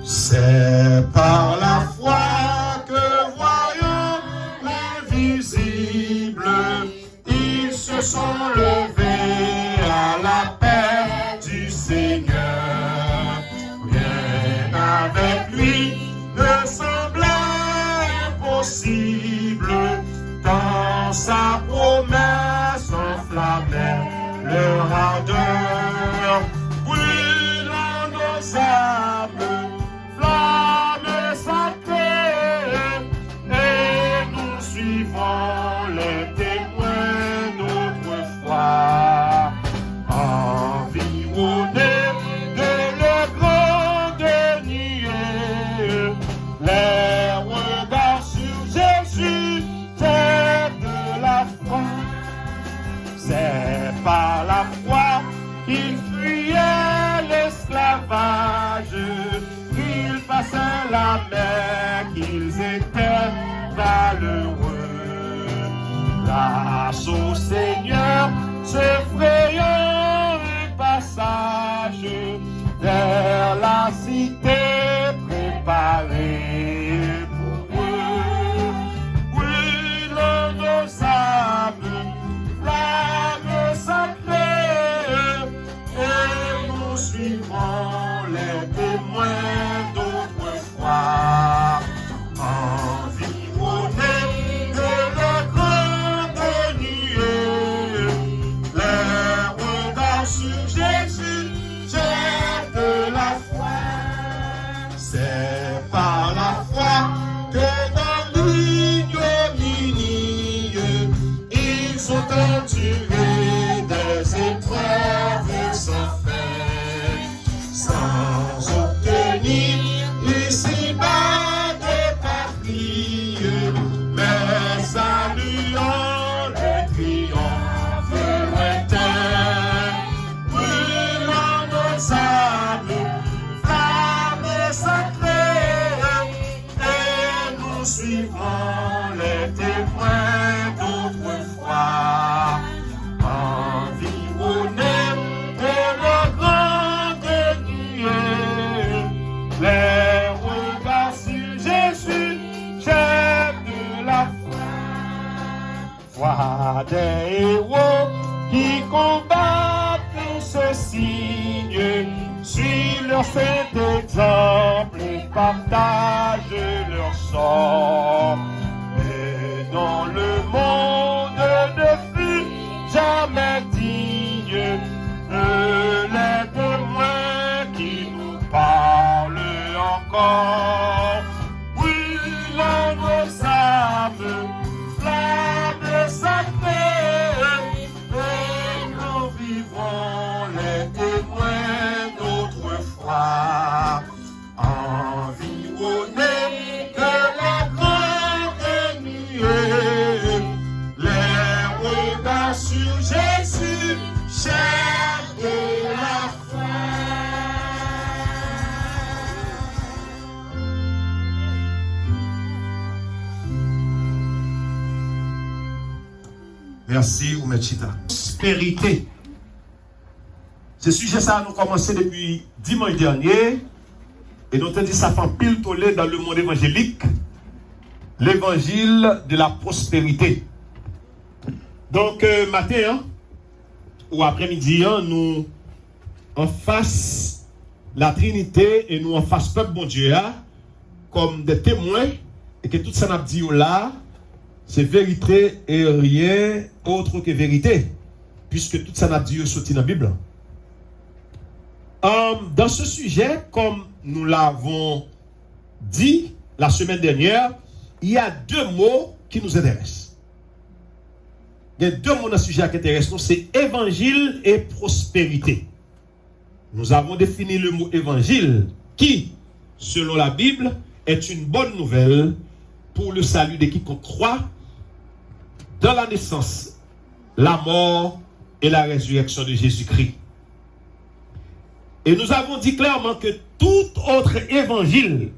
C'est par la foi que voyant l'invisible, ils se sont levés à la paix du Seigneur. Rien avec lui ne semblait impossible, tant sa promesse enflammait leur ardeur, brûlant nos âmes. Flamme sacrée, et nous suivons les témoins d'autrefois, environnés de leur grande nuée. Les regards sur Jésus, c'est de la foi. C'est par la foi qu'ils fuyaient l'esclavage, qu'ils passaient la mer, qu'ils étaient valeureux. Grâce au Seigneur, se frayant un passage vers la cité préparée pour eux. Brûlons nos âmes, flammes sacrées, et nous suivrons les témoins d'autrefois, environnés de la grande nuée. Les regards sur Jésus, j'ai de la foi. C'est par la foi que dans l'ignominie, ils sont endurés des épreuves sans fin, sans obtenir ici-bas des parties, mais saluant le triomphe lointain, brûlant nos âmes, flammes sacrées, et nous suivons les témoins d'autrefois, environnés de la grande nuée. Les regards sur Jésus, chef de la foi des héros qui combattent ce signe, suivent leur saint exemple et partagent leur sort. Et dans le monde ne fut jamais digne de les témoins qui nous parlent encore. Brûlant nos âmes, flammes sacrées, et nous vivrons les témoins d'autrefois, environnés de la grande nuée. Les regards sur Jésus, chef de la foi. Merci, Oumechita. Prospérité. Ce sujet, ça a nous commencé depuis dimanche dernier. Et nous avons dit ça fait un pile tollé dans le monde évangélique. L'évangile de la prospérité. Donc, matin, ou après-midi, nous en face la Trinité et nous en face peuple bon Dieu comme des témoins et que tout ça n'a dit là, c'est vérité et rien autre que vérité, puisque tout ça n'a dit sorti dans la Bible. Dans ce sujet, comme nous l'avons dit la semaine dernière, il y a deux mots qui nous intéressent. Il y a deux mots dans ce sujet qui intéressent nous, c'est évangile et prospérité. Nous avons défini le mot évangile qui, selon la Bible, est une bonne nouvelle pour le salut de quiconque croit dans la naissance, la mort et la résurrection de Jésus-Christ. Et nous avons dit clairement que tout autre évangile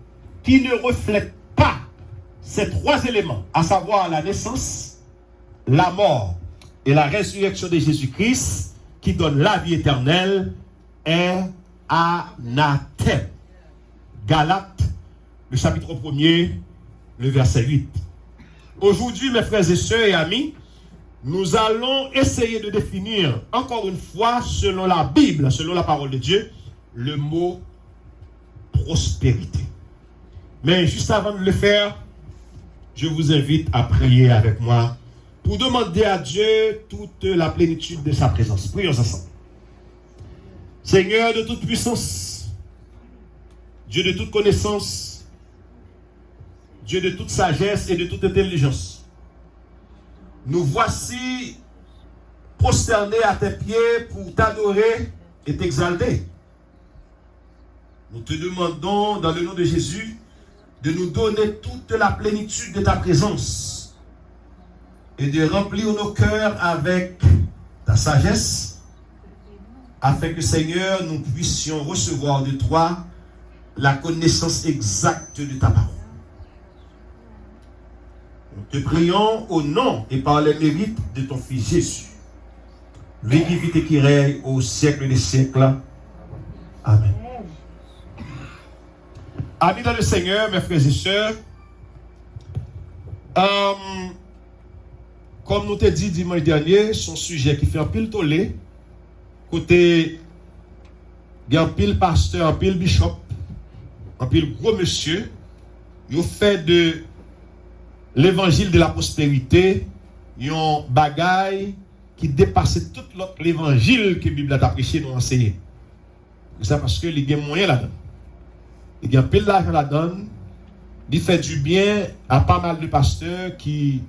qui ne reflète pas ces trois éléments, à savoir la naissance, la mort et la résurrection de Jésus-Christ, qui donne la vie éternelle, est anathème. Galates, le chapitre 1er, le verset 8. Aujourd'hui, mes frères et sœurs et amis, nous allons essayer de définir encore une fois, selon la Bible, selon la parole de Dieu, le mot prospérité. Mais juste avant de le faire, je vous invite à prier avec moi pour demander à Dieu toute la plénitude de sa présence. Prions ensemble. Seigneur de toute puissance, Dieu de toute connaissance, Dieu de toute sagesse et de toute intelligence, nous voici prosternés à tes pieds pour t'adorer et t'exalter. Nous te demandons, dans le nom de Jésus, de nous donner toute la plénitude de ta présence et de remplir nos cœurs avec ta sagesse, afin que, Seigneur, nous puissions recevoir de toi la connaissance exacte de ta parole. Nous te prions au nom et par les mérites de ton Fils Jésus, lui qui vit et qui règne au siècle des siècles. Amen. Amis dans le Seigneur, mes frères et sœurs, comme nous t'ai dit dimanche dernier, son sujet qui fait un pile tollé, côté, il y a un pile pasteur, un pile bishop, un pile gros monsieur, il fait de l'évangile de la prospérité, un bagaille qui dépassait tout l'autre l'évangile que la Bible a prêché nous enseigner. C'est parce que il y a moyen là-dedans. Il y a un peu d'argent là-dedans. Il fait du bien à pas mal de pasteurs qui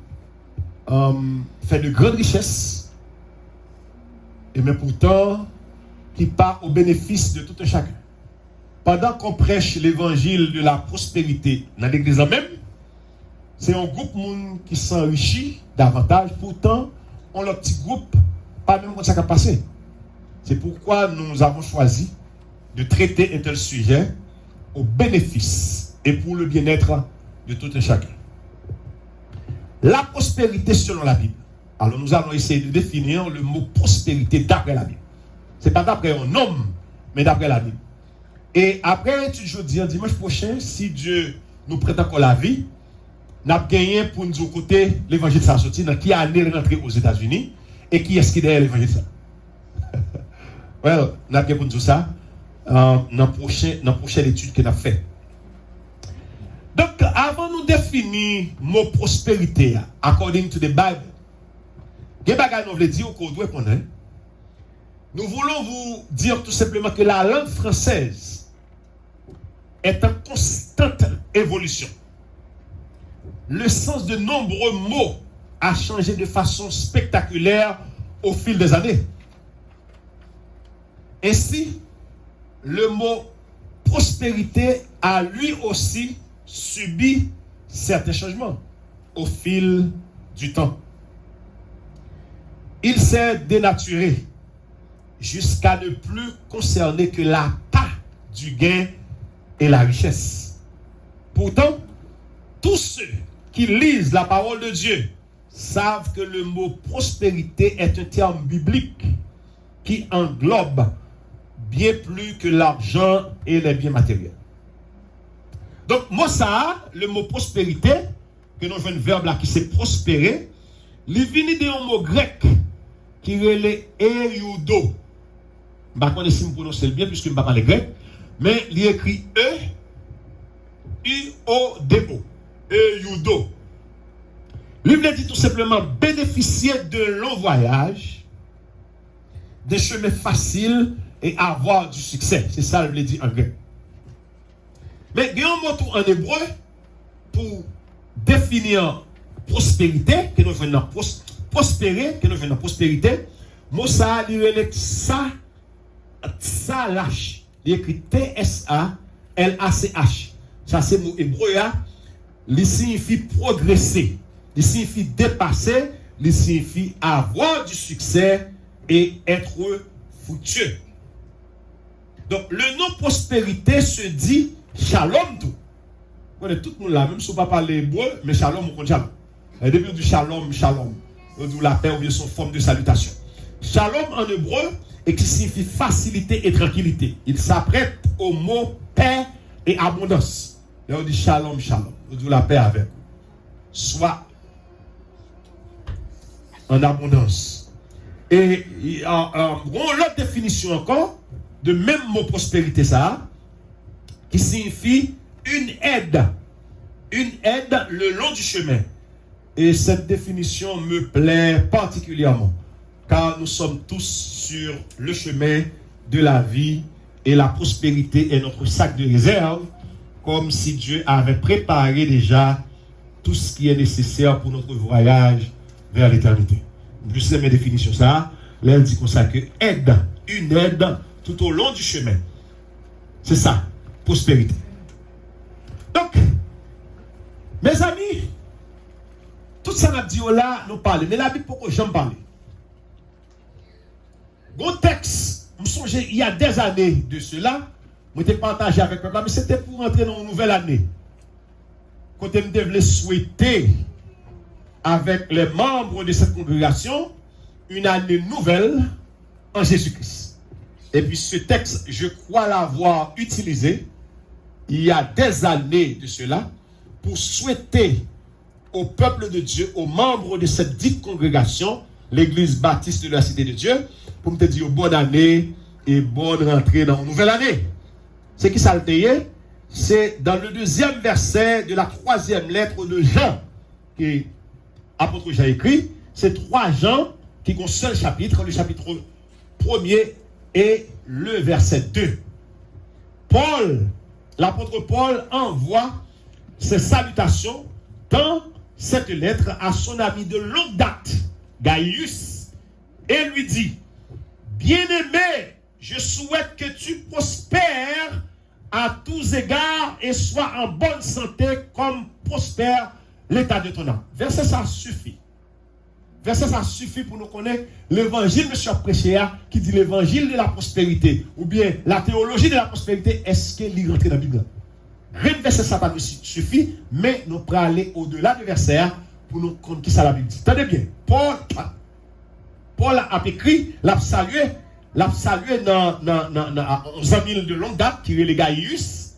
fait de grandes richesses. Et mais pourtant, qui part au bénéfice de tout un chacun. Pendant qu'on prêche l'évangile de la prospérité dans l'église même, c'est un groupe monde qui s'enrichit davantage. Pourtant, on a un petit groupe, pas même quand ça a passé. C'est pourquoi nous avons choisi de traiter un tel sujet au bénéfice et pour le bien-être de tout un chacun. La prospérité selon la Bible. Alors nous allons essayer de définir le mot prospérité d'après la Bible. Ce n'est pas d'après un homme, mais d'après la Bible. Et après, je dis dimanche prochain, si Dieu nous prête encore la vie, nous avons gagné pour nous côté l'évangile de sa sortie, dans qui année rentré aux États-Unis, et qui est-ce qui est derrière l'évangile de ça? Well, nous avons gagné pour nous ça dans la prochaine étude que nous avons fait. Donc, avant de nous définir le mot prospérité, according to the Bible, nous voulons dire qu'on doit connaître. Nous voulons vous dire tout simplement que la langue française est en constante évolution. Le sens de nombreux mots a changé de façon spectaculaire au fil des années. Ainsi, le mot prospérité a lui aussi subi certains changements au fil du temps. Il s'est dénaturé jusqu'à ne plus concerner que la part du gain et la richesse. Pourtant, tous ceux qui lisent la parole de Dieu savent que le mot prospérité est un terme biblique qui englobe bien plus que l'argent et les biens matériels. Donc, moi, ça, le mot prospérité, que nous avons un verbe là qui s'est prospérer, il vient d'un mot grec qui est eudo. Je ne sais pas si je prononce bien puisque je ne parle pas grec, mais il écrit E-U-O-D-O. Eudo. Il veut dire tout simplement bénéficier de long voyage, des chemins faciles et avoir du succès. C'est ça qu'il veut dire en grec. Mais il y a un mot en hébreu pour définir prospérité, que nous venons prospérer, que nous venons prospérité. Mot ça, il est Salash. Il écrit T-S-A-L-A-C-H. Ça, c'est le mot hébreu. Il signifie progresser. Il signifie dépasser. Il signifie avoir du succès et être fructueux. Donc, le nom prospérité se dit shalom tout. Tout le monde là, même si on ne parle pas hébreu, mais shalom, on compte shalom. Et depuis du shalom, shalom. on dit la paix ou bien son forme de salutation. Shalom en hébreu, et qui signifie facilité et tranquillité. Il s'apprête au mot paix et abondance. Et on dit shalom, shalom. On dit la paix avec vous. Soit en abondance. Et l'autre définition encore, de même mot prospérité, ça, qui signifie une aide le long du chemin. Et cette définition me plaît particulièrement, car nous sommes tous sur le chemin de la vie et la prospérité est notre sac de réserve, comme si Dieu avait préparé déjà tout ce qui est nécessaire pour notre voyage vers l'éternité. Je sais mes définitions ça, là elle dit comme ça que une aide tout au long du chemin. C'est ça, prospérité. Donc, mes amis, tout ça m'a dit là, nous parlons. Mais la Bible, pourquoi j'en parle? Bon texte, je me songe, il y a des années de cela, je t'ai partagé avec peuple, mais c'était pour entrer dans une nouvelle année. Quand je devais souhaiter avec les membres de cette congrégation une année nouvelle en Jésus-Christ. Et puis ce texte, je crois l'avoir utilisé il y a des années de cela pour souhaiter au peuple de Dieu, aux membres de cette dite congrégation, l'église baptiste de la cité de Dieu, pour me dire bonne année et bonne rentrée dans une nouvelle année. C'est qui ça le payé? C'est dans le 2e verset de la 3e lettre de Jean, que l'apôtre Jean écrit. C'est 3 Jean qui ont un seul chapitre, le chapitre 1er et le verset 2. L'apôtre Paul envoie ses salutations dans cette lettre à son ami de longue date, Gaius, et lui dit: bien-aimé, je souhaite que tu prospères à tous égards et sois en bonne santé comme prospère l'état de ton âme. Verset ça suffit. Verset ça suffit pour nous connaître l'évangile, monsieur prêché, qui dit l'évangile de la prospérité, ou bien la théologie de la prospérité. Est-ce qu'il rentre dans la Bible? Rien de verset ça suffit, mais nous pourrons aller au-delà du verset pour nous comprendre qui ça la Bible dit. Tenez bien, Paul a écrit, l'a salué dans 11 000 de longue date, qui est le Gaius.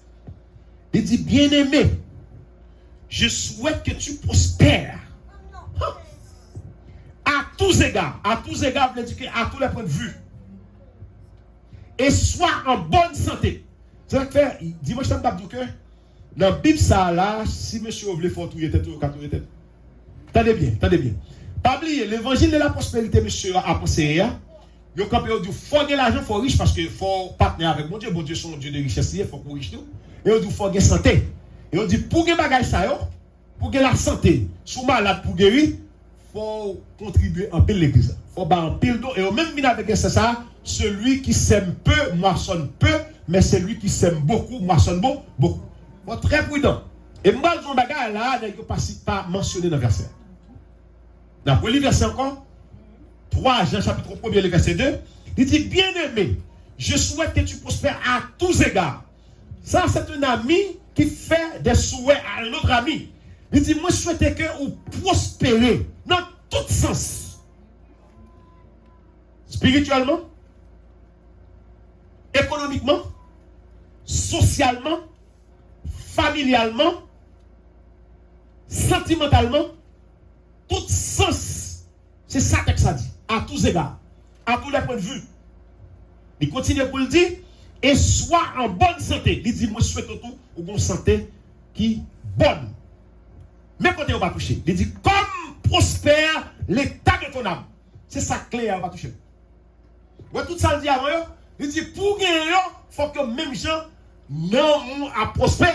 Il dit: bien-aimé, je souhaite que tu prospères. À tous égards. À tous égards, veut dire à tous les points de vue. Et sois en bonne santé. C'est-à-dire que, dis-moi, je t'aime pas que dans la Bible, ça là, si monsieur voulait faire tout, il était tout, il Attendez bien. Pas oublier, l'évangile de la prospérité, monsieur a pensé, il faut gagner l'argent, il faut riche, parce qu'il faut partenaire avec mon Dieu. Bon Dieu, son Dieu de richesse, il faut qu'on riche tout. Et il faut gagner santé. Et on dit, pour gagner bagage ça, pour gagner la santé, sous malade pour guérir, il faut contribuer en pile l'église. Il faut battre en pile d'eau. Et au même minute avec ça, celui qui sème peu, moissonne peu, mais celui qui sème beaucoup, moissonne beaucoup. Il faut être très prudent. Et moi, je bagage là, il ne pas mentionné dans le verset. Dans le verset encore, 3 Jean chapitre 1er, le verset 2, il dit: bien-aimé, je souhaite que tu prospères à tous égards. Ça, c'est un ami qui fait des souhaits à un autre ami. Il dit: moi, je souhaite que vous prospérez dans tout sens. Spirituellement, économiquement, socialement, familialement, sentimentalement, tout sens. C'est ça que ça dit. À tous égards, à tous les points de vue. Il continue pour le dire: et sois en bonne santé. Il dit: moi, je souhaite tout ou bonne santé qui bonne. Mais quand on va toucher, il dit: comme prospère l'état de ton âme. C'est ça clé, on va toucher. Ouais, tout ça le dit avant, il dit: pour gagner, il faut que même gens non à prospérer.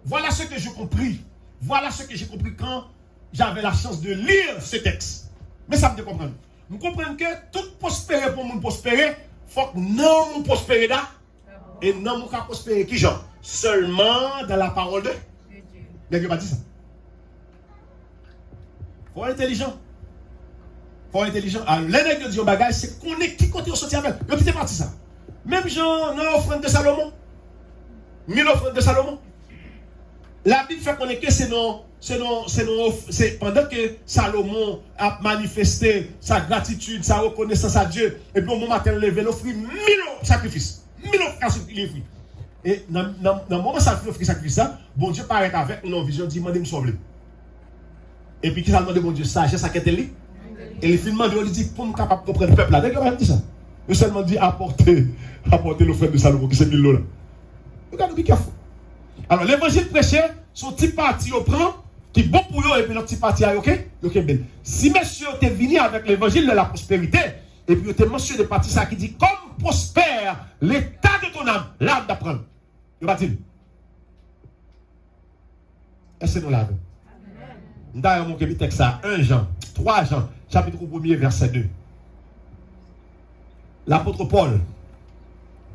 Voilà ce que j'ai compris. Voilà ce que j'ai compris quand j'avais la chance de lire ce texte. Mais ça me dit comprendre. Nous comprenons que tout prospérer pour nous prospérer, il faut que non nous prospérer là. Et non nous prospérer qui genre? Seulement dans la parole de Dieu. N'est-ce pas dit ça? Faut être intelligent. Faut être intelligent. Alors, l'ennemi de Dieu bagage, c'est qu'on est qui côté on sortit avec. Le petit parti ça. Même Jean, dans l'offrande de Salomon. 1000 offrandes de Salomon. La Bible fait connaître que c'est pendant que Salomon a manifesté sa gratitude, sa reconnaissance à Dieu, et puis au moment matin levé, il offrit 1000 sacrifices. 1000 sacrifices. Et dans le moment où ça fait sacrifice, bon Dieu paraît avec une vision, dit, demandez-moi de sauver. Et puis, qui a demandé, bon Dieu, sagesse à Keteli. Et les films, il dit, pour nous capable de comprendre le peuple là. Dès dit ça. Il seulement dit, apporter l'offrande de Salomon, qui c'est 1000 $. Regardez, bien careful. Alors, l'évangile prêché, son petit parti au prend, qui est bon pour eux, et puis notre petit parti a, ok? Si monsieur t'es venu avec l'évangile de la prospérité, et puis t'es mentionné de parti ça qui dit, comme prospère l'état de ton âme, l'âme d'apprendre. Il va dire. Est-ce que nous l'avons? D'ailleurs, mon texte ça, 1 Jean, 3 Jean, chapitre 1er, verset 2. L'apôtre Paul,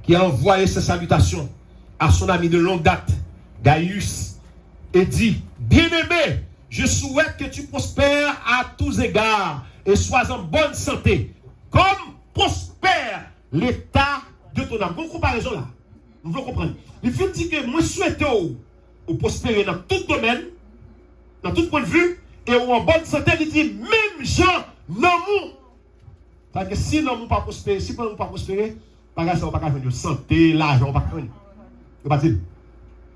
qui a envoyé ses salutations à son ami de longue date, Gaius, et dit, bien-aimé, je souhaite que tu prospères à tous égards et sois en bonne santé, comme prospère l'état de ton âme. Vous comparaison là? Vous voulez comprendre? Il faut dire que moi, je souhaite prospérer dans tout domaine, dans tout point de vue, et en bonne santé, il dit, même gens, non, parce que si non, pas prospérer, si nous pas prospérer, ça ne va pas venir santé, l'argent, pas venir.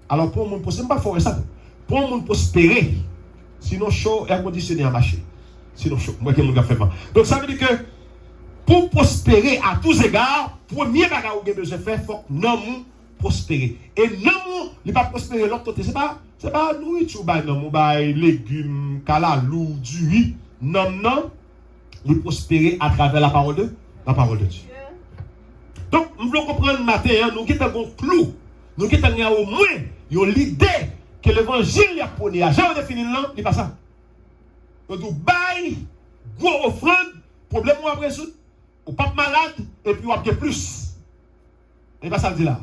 Alors, pour mon prospérer, pas faire ça. Pour mon prospérer, sinon chaud, air conditionné à marcher. Sinon chaud, moi qui mon fait mal. Donc ça veut dire que pour prospérer à tous égards, premier bagage où vous avez besoin de faire, il faut que nous prospérer. Et non, il ne pas prospérer l'autre côté. Ce n'est pas nourriture, légumes, calalou, du riz. Non. Il prospérer à travers la parole de Dieu. Donc, nous voulons comprendre le matin, nous avons un clou. Nous avons au moins l'idée que l'évangile est prôné. J'ai défini le nom, il n'est pas ça. Donc, nous bail, gros offrande, problème ou après résoudre, ou pas malade, et puis on a plus. Et pas ça le dit là.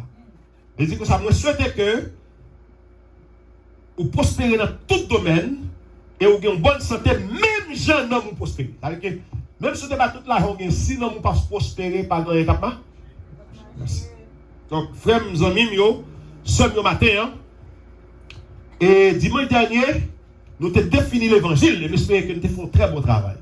Il dit que ça, moi, je souhaite que vous prospérez dans tout domaine et vous avez une bonne santé, même gens non vous prospérez. C'est-à-dire que même si vous avez toute la journée, si non vous pas prospérer par dans l'étape. Merci. Donc, frères, mes amis, sommes au matin, et dimanche dernier, nous avons défini l'évangile, et j'espère que nous avons fait un très bon travail.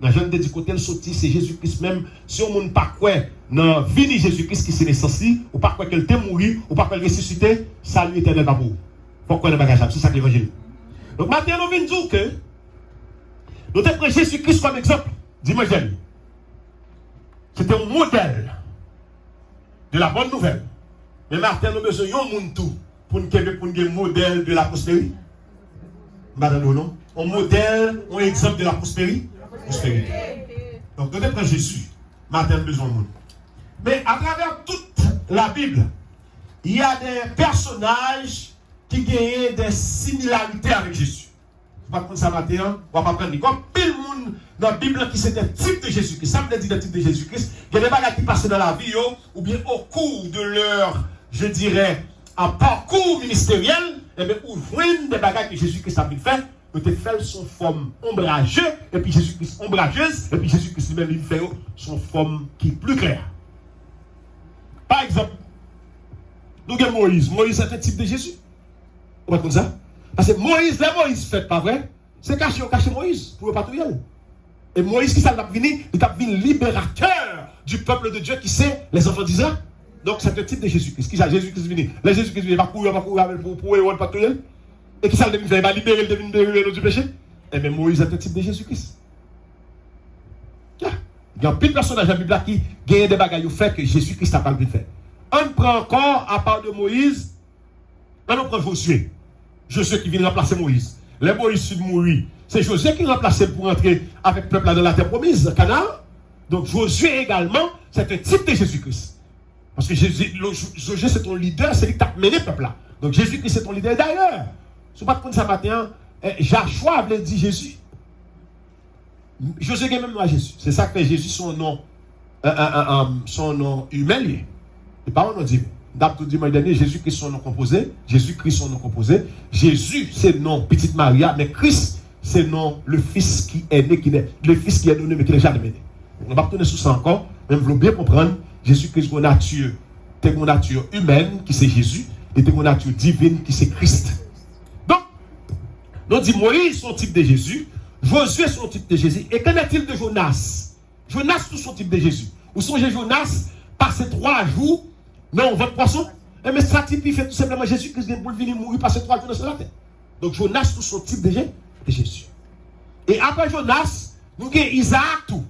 Dans je dit côté le sorti, c'est Jésus-Christ même. Si on ne pas quoi dans vini Jésus-Christ qui s'est nécessaire, ou pas quoi qu'elle t'est mort, ou pas qu'elle ressuscité, salut éternel pas pour. Pourquoi le bagage? C'est ça que l'évangile. Donc maintenant, nous venons dire que nous avons pris Jésus-Christ comme exemple. Dis-moi, j'aime. C'était un modèle de la bonne nouvelle. Mais Martin, nous avons besoin d'un monde tout pour nous un modèle de la prospérité. Madame, non? Un modèle, un exemple de la prospérité. Donc, nous avons Jésus. Martin a besoin de monde. Mais à travers toute la Bible, il y a des personnages qui gagnent des similarités avec Jésus. Vous ne pouvez pas prendre ça matin, on va pas prendre. Comme pile monde dans la Bible qui c'est un type de Jésus-Christ. Ça veut dire le type de Jésus-Christ. Il y a des bagages qui passent dans la vie, ou bien au cours de leur, je dirais, un parcours ministériel, et bien, ouvrent des bagages que Jésus-Christ a fait. Nous te fait son forme ombrageuse, et puis Jésus-Christ ombrageuse, et puis Jésus-Christ même il fait son forme qui est plus claire. Par exemple, nous avons Moïse. Moïse est un type de Jésus. Vous voyez comme ça? Parce que Moïse, les Moïse fait pas vrai, c'est caché Moïse pour le patrouiller. Et Moïse qui s'est venu, il est venu libérateur du peuple de Dieu qui sait les enfants d'Israël. Donc c'est un type de Jésus-Christ. Qui ça? Jésus-Christ est venu. Le Jésus-Christ il va courir pour le patrouiller. Et qui ça le va libérer le du péché? Eh bien, Moïse est un type de Jésus-Christ. Il y a un petit personnage dans la Bible qui gagne des bagages au fait que Jésus-Christ n'a pas le fait. On prend encore, à part de Moïse, on prend Josué. Josué qui vient remplacer Moïse. Les Moïse sud mourir. C'est Josué qui remplace pour entrer avec le peuple dans la terre promise, Canaan. Donc Josué également, c'est un type de Jésus-Christ. Parce que Josué c'est ton leader, c'est lui qui t'a mené le peuple là. Donc Jésus-Christ c'est ton leader. D'ailleurs, si vous ne pouvez pas ce matin, Joshua avait dit Jésus. Josué est même moi Jésus. C'est ça que fait Jésus son nom humain. Et pas un nom divin. D'abord dimanche dernier, Jésus-Christ son nom composé. Jésus-Christ son nom composé. Jésus c'est le nom petite Maria, mais Christ c'est le nom le fils qui est né, le fils qui est donné mais qui n'est jamais né. On va retourner sur ça encore, mais vous voulez bien comprendre, Jésus-Christ son nature humaine qui c'est Jésus, et ton nature divine qui c'est Christ. Nous dit Moïse son type de Jésus, Josué son type de Jésus. Et qu'en est-il de Jonas? Jonas tout son type de Jésus. Vous songez Jonas passer 3 jours dans votre poisson? Et mais ça typifie tout simplement Jésus-Christ pour venir mourir passer 3 jours dans la terre. Donc Jonas tout son type de Jésus. Et après Jonas, nous avons Isaac tout.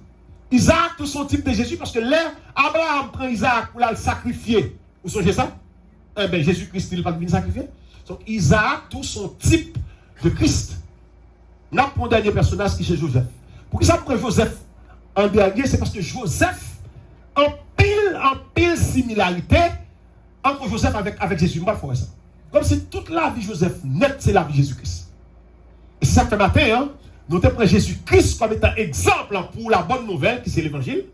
Isaac tout son type de Jésus parce que là, Abraham prend Isaac pour le sacrifier. Vous songez ça? Eh bien Jésus-Christ il n'est pas venu sacrifier. Donc Isaac tout son type de Christ. Nous avons un dernier personnage qui est Joseph. Pour qui ça prend Joseph en dernier? C'est parce que Joseph en pile similarité entre Joseph avec Jésus. Pas ça. Comme si toute la vie de Joseph net, c'est la vie de Jésus-Christ. Et c'est ça que matin, hein, nous prenons Jésus-Christ comme étant exemple pour la bonne nouvelle qui c'est l'évangile.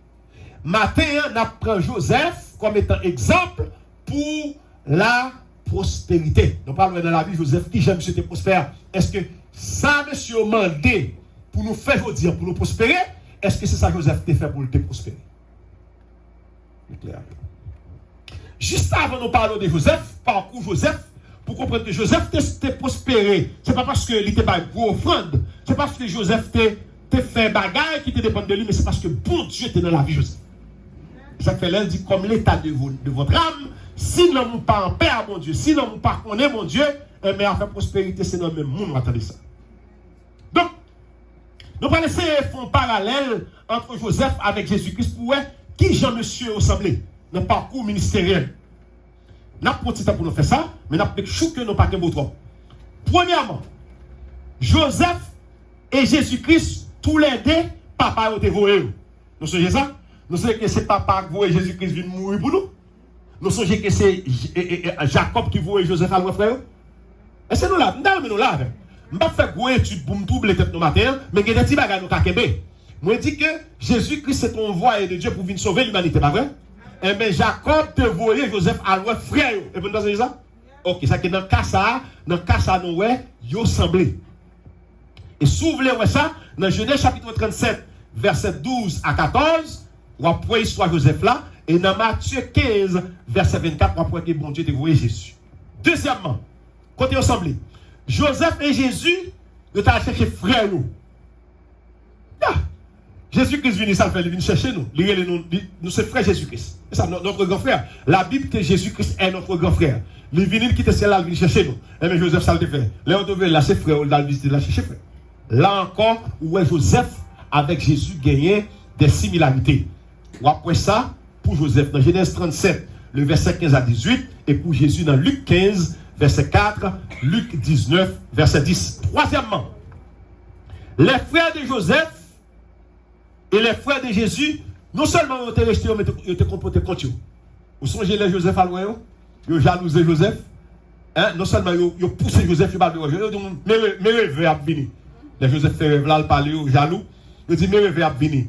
Matin, nous prenons Joseph comme étant exemple pour la prospérité. Nous parlons dans la vie de Joseph qui j'aime monsieur prospère. Est-ce que ça, monsieur, mandé pour nous faire dire, pour nous prospérer? Est-ce que c'est ça que Joseph t'a fait pour te prospérer? C'est clair. Juste avant nous parlons de Joseph, parcours Joseph, pour comprendre que Joseph t'a prospéré. Ce n'est pas parce qu'il n'était pas une gros offrande. Ce n'est pas parce que Joseph t'a fait bagaille qui te dépend de lui, mais c'est parce que bon Dieu était dans la vie de Joseph. Ça fait là, dit comme l'état de votre âme, si nous n'avons pas en paix à mon Dieu, si nous n'avons pas connaît mon Dieu, mais en fait prospérité, c'est dans le même monde, attendez ça. Donc, nous allons essayer de faire un parallèle entre Joseph avec Jésus-Christ pour voir qui Jean-Monsieur ressemblait dans le parcours ministériel. Nous avons petit temps pour nous faire ça, mais nous avons chou que nous pas de trop. Premièrement, Joseph et Jésus-Christ, tous les deux, papa ont été voués. Nous savons ça? Nous savons que c'est papa qui voit Jésus-Christ vient mourir pour nous. Nous savons que c'est Jacob qui voit Joseph à frère. Et c'est nous là, nous là. Je ne vais pas faire une étude pour me doubler tête nos matin, mais il y a des petits bagages nous kakebe. Moi je dis que Jésus-Christ c'est un envoyé de Dieu pour venir sauver l'humanité, pas vrai? Eh bien Jacob te voyait Joseph à l'ouest frère. Et vous entendez ça? Ok, ça que dans le cas ça, nous ouais, yo semblé. Et si vous voulez ça, dans Genèse chapitre 37, verset 12 à 14, on prend l'histoire de Joseph là, et dans Matthieu 15, verset 24, on prend que bon Dieu te voyait Jésus. Deuxièmement, côté ensemble, Joseph et Jésus, ils ont cherché frère nous. Jésus-Christ vient ça, il vient chercher nous. Nous sommes frères Jésus-Christ. C'est ça, notre grand frère. La Bible que Jésus-Christ est notre grand frère. Il vient quitter celle-là, il vient chercher nous. Et bien Joseph, ça le fait. Là, on devait lâcher frère, on le visiter, là, chercher frère. Là encore, où est Joseph avec Jésus gagné des similarités. Ou après ça, pour Joseph, dans Genèse 37, le verset 15 à 18, et pour Jésus dans Luc 15, verset 4, Luc 19, verset 10. Troisièmement, les frères de Joseph et les frères de Jésus, non seulement ils étaient restés, mais ils étaient comportés contre eux. Vous songez les Joseph à loin, ils jalousé Joseph. Hein? Non seulement ils poussé Joseph, ils parlent de Joseph, ils disent, mais rêve à venir. Les Joseph fait rêve là, ils parlent aux jaloux, ils disent, mais rêve à venir.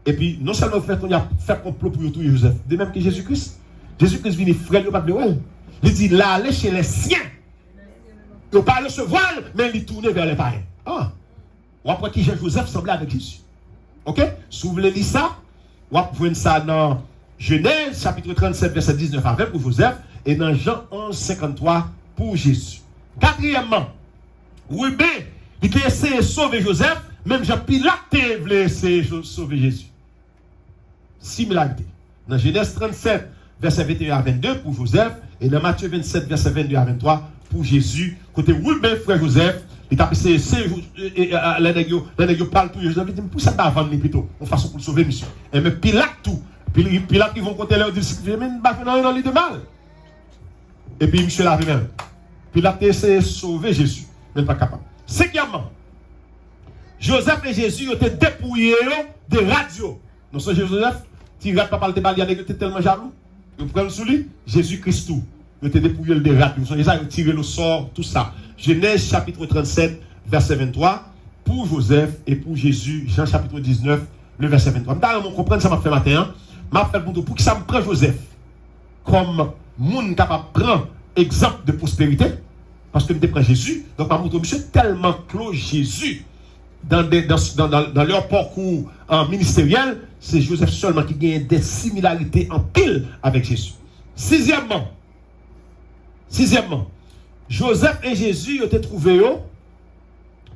Et puis, non seulement il a fait complot pour tout Joseph, de même que Jésus-Christ. Jésus-Christ vient frère, il pas de ouais. Il dit, là, aller chez les siens. Il ne pas recevoir, mais il tourne vers les païens. Ah. Ou après qui Joseph semblait avec Jésus. Ok? Si vous voulez lire ça, vous pouvez ça dans Genèse, chapitre 37, verset 19 à 20 pour Joseph, et dans Jean 11, 53 pour Jésus. Quatrièmement, oui, bien, il a essayé de sauver Joseph, même Jean-Pilate voulait essayer de sauver Jésus. Similarité. Dans Genèse 37, verset 21 à 22 pour Joseph, et dans Matthieu 27, verset 22 à 23 pour Jésus. Côté oui, bien, frère Joseph, il a essayé de les parle tout Joseph, il dit, pour ça, pas vendre plutôt, en façon pour le sauver, monsieur. Et mais Pilate tout. Pilate qui vont compter leur disciples, mais non, il de mal. Et puis, monsieur l'a même. Pilate a essayé de sauver Jésus, mais pas capable. Cinquièmement, Joseph et Jésus ont été dépouillés de radio. Non, c'est Joseph, qui rate pas parler de balle, il était tellement jaloux. Ils prennent sous lui, Jésus-Christ tout. Ils ont été dépouillés de radio. Ils ont tiré le sort, tout ça. Genèse chapitre 37, verset 23, pour Joseph et pour Jésus, Jean chapitre 19, le verset 23. Vous comprenez ça m'a fait matin. M'a fait pour que ça me prenne Joseph comme monde capable de prendre exemple de prospérité. Parce que je prends Jésus. Donc, ma montre, monsieur, tellement clos Jésus dans leur parcours ministériel, c'est Joseph seulement qui gagne des similarités en pile avec Jésus. Sixièmement, Joseph et Jésus ont été trouvés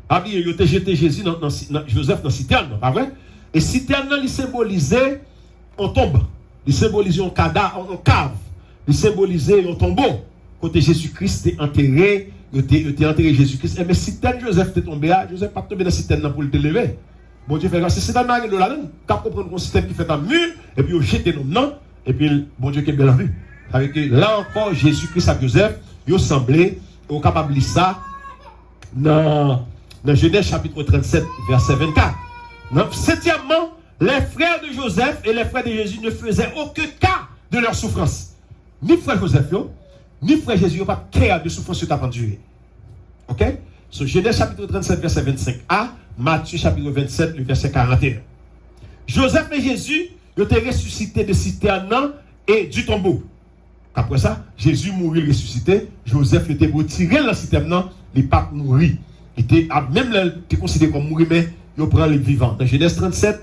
Ah oui, il a jeté Jésus Joseph dans la citerne, pas vrai? Et citerne, il symbolisait on tombe. Il symbolisait un cadavre, un cave. Il symbolisait un tombeau. Côté Jésus-Christ était enterré, il était enterré Jésus-Christ. Mais si tel Joseph était tombé, Joseph n'est pas tombé dans la citerne pour le lever. Bon Dieu fait grâce. C'est dans le là, quand on comprend un système qui fait un mur, et puis on jette nos noms, et puis bon Dieu qui est bien en vue. Avec là encore, Jésus-Christ à Joseph, il semblait, il est capable de lire ça dans Genèse chapitre 37, verset 24. Septièmement, les frères de Joseph et les frères de Jésus ne faisaient aucun cas de leur souffrance. Ni frère Joseph, ni frère Jésus, n'ont pas cas de souffrance qui t'a enduré. Ok? So, Genèse chapitre 37, verset 25a, Matthieu chapitre 27, le verset 41. Joseph et Jésus ont été ressuscités de citerne et du tombeau. Après ça, Jésus mourit ressuscité, Joseph était retiré dans la citerne, il n'est pas mort. Il était, même là, il était considéré comme mort, mais il prend les vivants. Dans Genèse 37,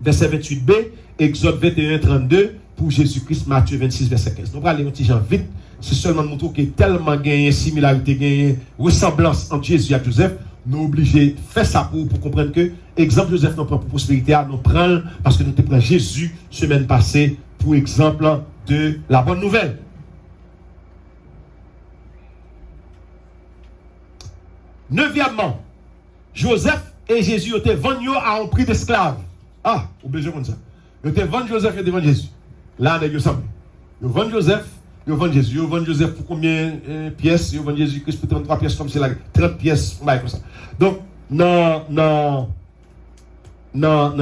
verset 28b, Exode 21, 32, pour Jésus-Christ, Matthieu 26, verset 15. Donc, allez, un petit genre vite. C'est seulement montrer qu'il y a tellement gagné similarité, gagné ressemblance entre Jésus et Joseph. Nous obligés de faire ça pour comprendre que, exemple, Joseph nous prend pour prospérité, nous prend parce que nous te prenons Jésus semaine passée pour exemple de la bonne nouvelle. Neuvièmement, Joseph et Jésus étaient vendus à un prix d'esclave. Ah, obligé comme ça. Ils étaient vendus Joseph et vendus Jésus. Là, ils sont ils vendent Joseph, ils vendent Jésus. Ils vendent Joseph pour combien pièces? Ils vendent Jésus-Christ pour 33 pièces, comme c'est là. 30 pièces, comme ça. Donc, dans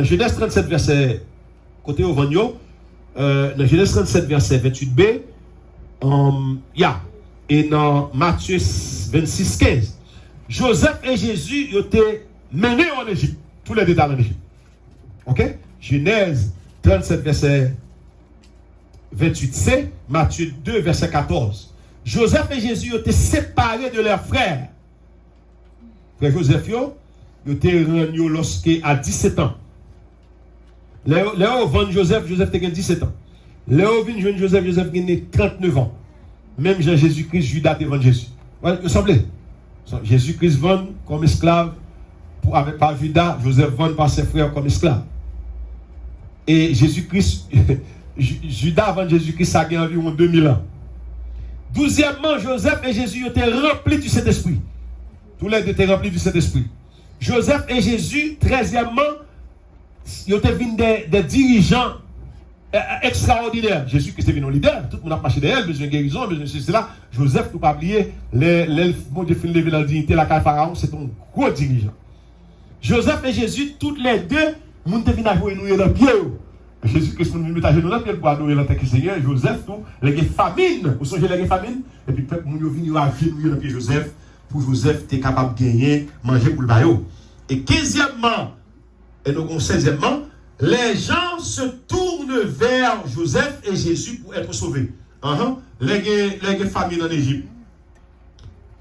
Genèse 37, verset, côté au Vagno, dans Genèse 37, verset 28b, et dans Matthieu 26, 15, Joseph et Jésus ont été menés en Égypte. Tous les détails en Égypte. Ok? Genèse 37, verset 28c, Matthieu 2, verset 14. Joseph et Jésus ont été séparés de leurs frères. Frère Joseph, ils ont été rendus lorsqu'à 17 ans. Léo vend Joseph a 17 ans. Léo vient jeune Joseph a 39 ans. Même Jean-Jésus-Christ, Judas te vend Jésus. Ouais, vous semblez? Jésus-Christ vend comme esclave par Judas, Joseph vend par ses frères comme esclave. Et Jésus-Christ, Judas vend Jésus-Christ, ça a environ 2000 ans. 12e, Joseph et Jésus étaient remplis du Saint-Esprit. Tous les deux étaient remplis du Saint-Esprit. Joseph et Jésus, 13e, ils étaient venus des dirigeants extraordinaires. Jésus-Christ est venu un leader. Tout le monde a marché derrière, besoin de guérison, besoin de cela. Joseph, ne pas oublier, bon Dieu fait lever la dignité, la caille Pharaon, c'est un gros dirigeant. Joseph et Jésus, toutes les deux, nous devons venir jouer nous dans le pied. Jésus-Christ nous met à genoux dans le pied pour adorer la tête du Seigneur. Joseph, nous, les famines. Vous songez les famines? Et puis, peuple, nous venons à genoux dans le pied Joseph. Pour Joseph, tu es capable de gagner, manger pour le baillot. Et 15e, et donc 16e, les gens se tournent vers Joseph et Jésus pour être sauvés. Les familles en Égypte,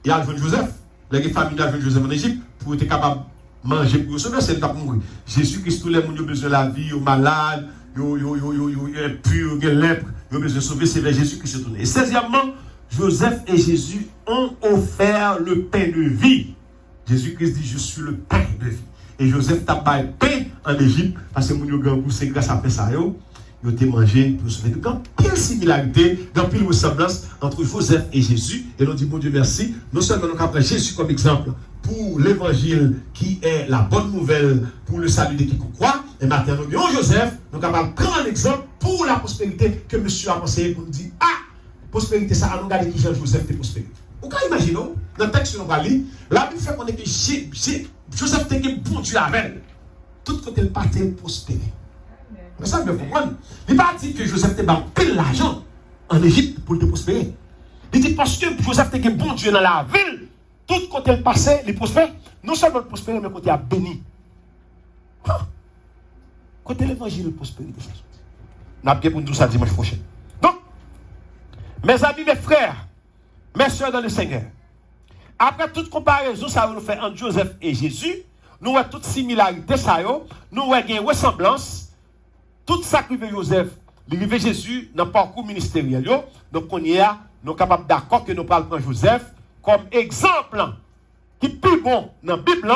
il y a Joseph. Les familles ont Joseph en Égypte pour être capable de manger pour sauver, c'est le temps pour mourir. Jésus-Christ, tous les gens ont besoin de la vie, ils sont malades, ils sont purs, ils ont lèpre, ils ont besoin de sauver, c'est vers Jésus qui se tourne. Et 16e, Joseph et Jésus ont offert le pain de vie. Jésus-Christ dit, je suis le pain de vie. Et Joseph t'a pas pain en Égypte, parce que mon Dieu, c'est grâce à ça, ils ont été mangés pour sauver. Donc, quelle similarité, dans quelle ressemblance entre Joseph et Jésus. Et l'on dit, mon Dieu, merci. Non seulement nous avons Jésus comme exemple pour l'évangile qui est la bonne nouvelle pour le salut de qui croit. Et maintenant, nous avons Joseph, nous avons prendre un exemple pour la prospérité que monsieur a pensé pour nous dire, prospérité, ça a nous regardé qui Joseph était prospéré. Vous pouvez imaginer, dans le texte que nous allons lire, la Bible fait qu'on est que Joseph était bon Dieu avec. Tout côté le parti prospéré. Mais ça, vous comprendre. Il n'est pas dit que Joseph était bon pile l'argent en Égypte pour le prospérer. Il dit parce que Joseph était bon Dieu dans la ville, tout côté le passé, il prospère. Non seulement le prospérer, mais côté a béni. Côté l'évangile, le prospérer de façon. Nous avons pour nous ça dimanche prochain. Donc, mes amis, mes frères, mes soeurs dans le Seigneur, après toute comparaison, ça va nous faire entre Joseph et Jésus, nous avons toute similarité, ça nous avons une ressemblance, tout ça qui veut Joseph, l'arrivée Jésus, dans le parcours ministériel. Donc, on y est, nous sommes capables d'accord que nous parlons de Joseph comme exemple qui est plus bon dans la Bible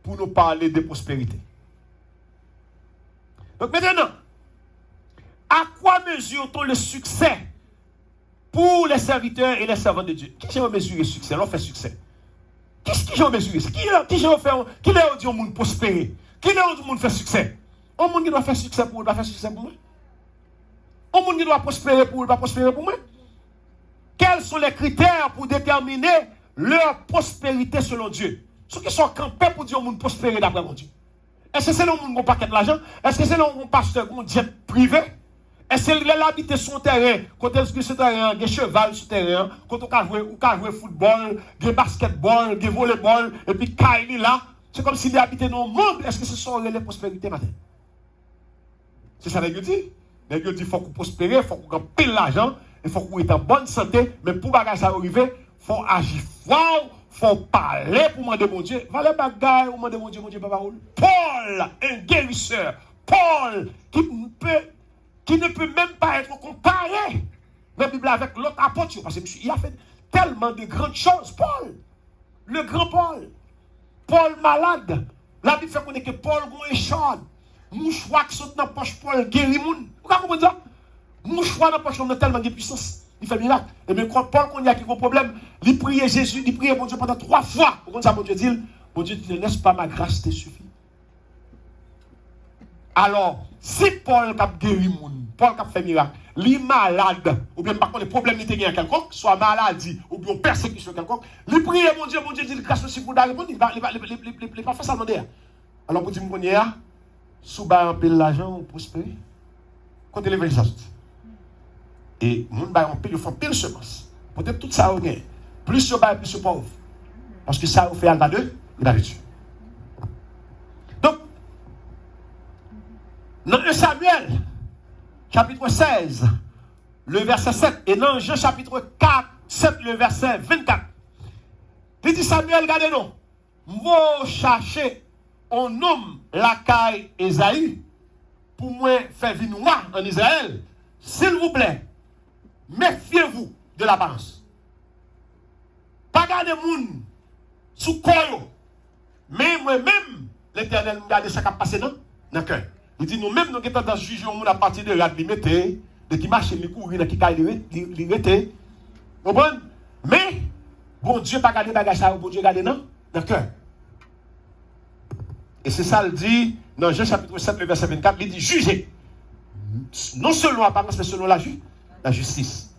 pour nous parler de prospérité. Donc maintenant, à quoi mesure-t-on le succès pour les serviteurs et les servants de Dieu? Qui j'ai mesuré le succès? On fait succès. Qu'est-ce qui j'ai mesuré? Qui j'ai fait? Qui est dit au monde prospérer? Qui est dit au monde faire succès? Au monde qui doit faire succès pour doit faire succès pour moi? Au monde qui doit prospérer pour doit prospérer pour moi? Quels sont les critères pour déterminer leur prospérité selon Dieu? Ceux qui sont campés pour dire au monde prospérer d'après mon Dieu. Est-ce que c'est le monde qui n'a pas d'argent? Est-ce que c'est le monde pasteur qui a un jet privé? Est-ce que c'est l'habiter sur terrain? Quand est-ce que c'est terrain? Il y a cheval sur terrain. Quand on peut jouer football, des basketball, des volleyball, et puis Kylie là. C'est comme s'il habitait dans le monde. Est-ce que ce sont les prospérités maintenant? C'est ça que je dis. Je dis qu'il faut qu'on prospère, il faut qu'on gagne pile l'argent, il faut qu'on ait en bonne santé. Mais pour bagage ça arriver, il faut agir fort. Faut parler pour demander mon Dieu. Valez bagaille pour demander mon Dieu, papa. Paul, un guérisseur. Paul, qui ne peut même pas être comparé dans la Bible avec l'autre apôtre. Parce qu'il a fait tellement de grandes choses. Paul, le grand Paul. Paul malade. La Bible fait connaître que Paul est échard. Mouchoir qui saute dans la poche, Paul guérit moun. Vous comprenez ça? Mouchoir dans la poche, on a tellement de puissance. Il fait miracle. Et bien, quand Paul, il y a un problème, il priait Jésus, il priait mon Dieu pendant 3 fois. Pourquoi ça, mon Dieu dit, n'est-ce pas ma grâce te suffit? Alors, si Paul a guéri moun, Paul a fait miracle, il est malade, ou bien par contre, les problèmes n'étaient rien quelconque, soit maladie, ou bien persécution quelconque, il priait mon Dieu dit, grâce te suffit pour répondre, il ne va pas faire ça demander. Alors, pour dire, mon Dieu, sous bas un peu l'argent, on prospère. Quand il est venu, ça et moun bay on pile, font pile semence. Peut-être tout ça on gagne. Plus ce bay, plus ce pauvre. Parce que ça on fait alba de Dieu. Donc, dans 1 Samuel, chapitre 16, le verset 7, et dans Jean chapitre 7, le verset 24, il dit Samuel, regardez-nous, moi chercher un homme la caille Esaïe pour moi faire venir moi en Israël. S'il vous plaît, méfiez-vous de l'apparence. Pas garder moun sous koyo. Mais moi-même, l'Éternel nous garde ça qui a passé dans le cœur. Il dit nous-mêmes, nous sommes dans ce juge à partir de la limité, de qui marche, qui court, qui caille, qui rete. Vous comprenez? Mais, bon Dieu, pas garder bagage ça, bon Dieu, garder dans le cœur. Et c'est ça, il dit, dans Jean chapitre 7, le verset 24, il dit jugez. Non selon l'apparence, mais selon la justice.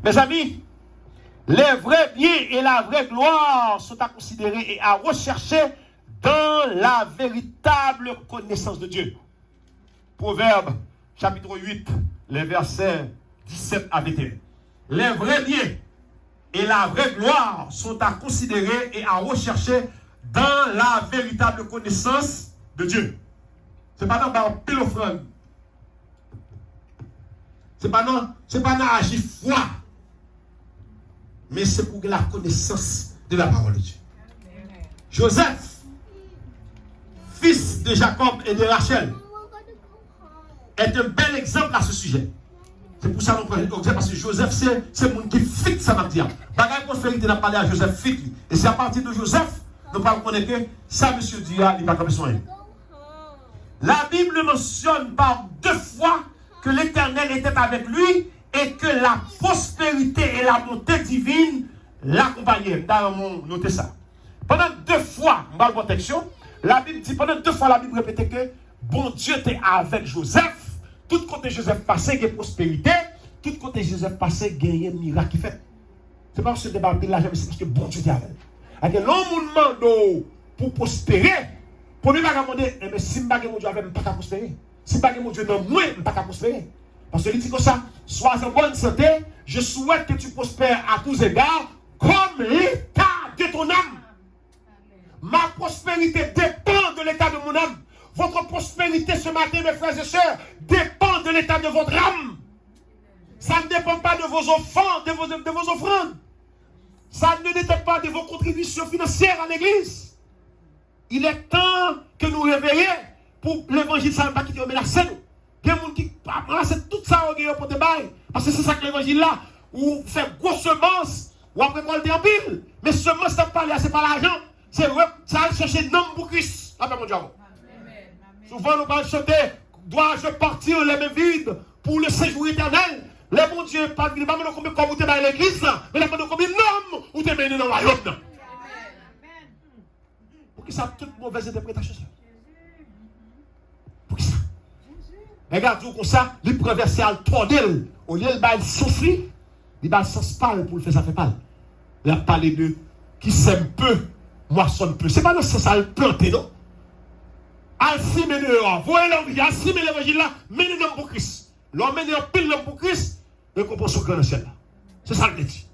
Mes amis, les vrais biens et la vraie gloire sont à considérer et à rechercher dans la véritable connaissance de Dieu. Proverbe, chapitre 8, les versets 17 à 21. Les vrais biens et la vraie gloire sont à considérer et à rechercher dans la véritable connaissance de Dieu. Ce n'est pas dans un pile offrande. Ce n'est pas dans agir foi. Mais c'est pour la connaissance de la parole de Dieu. Joseph, fils de Jacob et de Rachel, est un bel exemple à ce sujet. C'est pour ça qu'on prend l'exemple, parce que Joseph, c'est le monde qui fit ça m'a dit. Bagaille prospérité n'a parlé à Joseph fit. Et c'est à partir de Joseph, nous parlons que ça, monsieur Dia, il n'a pas comme soin. La Bible mentionne par 2 fois que l'Éternel était avec lui et que la prospérité et la bonté divine l'accompagnaient. D'ailleurs, notez ça. Pendant 2 fois, on parle de protection, la Bible dit, pendant 2 fois, la Bible répétait que bon Dieu était avec Joseph. Tout côté Joseph passait, il y a prospérité. Tout côté Joseph passait, il y a un miracle qui fait. C'est pas parce que débat de l'argent, mais c'est parce que bon Dieu était avec. Avec l'homme demande pour prospérer. Pour lui, il va demander, mais si je ne mon Dieu avec, je ne peux pas prospérer. Si je mon Dieu dans moi, je ne peux pas prospérer. Parce qu'il dit comme ça, sois en bonne santé, je souhaite que tu prospères à tous égards, comme l'état de ton âme. Ma prospérité dépend de l'état de mon âme. Votre prospérité ce matin, mes frères et sœurs, dépend de l'état de votre âme. Ça ne dépend pas de vos offrandes, de vos offrandes. Ça ne dépend pas de vos contributions financières à l'église. Il est temps que nous réveillions pour l'évangile, ça ne va pas quitter la scène. Il y a des gens qui c'est tout ça pour te bailler. Parce que c'est ça que l'évangile là, où fait grosse semence ou après récolter en pile. Mais seulement ça parle, c'est pas l'argent. C'est ça chercher nom pour Christ. Amen, mon Dieu. Souvent, nous parlons chanter, dois-je partir les mains vides pour le séjour éternel? Les bon Dieu, pas de combien comme vous êtes dans l'église, mais la combien d'hommes ou t'es mené dans le royaume. Pour qui ça, toute mauvaise interprétation? Pour qui ça? Regarde-vous comme ça, il prend verset à tordel. Au lieu de souffrir, il va sens pâle pour le faire, ça fait pâle. Il a parlé de qui sème peu, moissonne peu. Ce n'est pas dans ce sens à le planter, non? Ainsi, mais dehors, voyez l'envie, ainsi, mais l'évangile là, menez l'homme pour Christ. L'homme mène pile l'homme pour Christ, et qu'on pense au grand ciel là. C'est ça que je dis.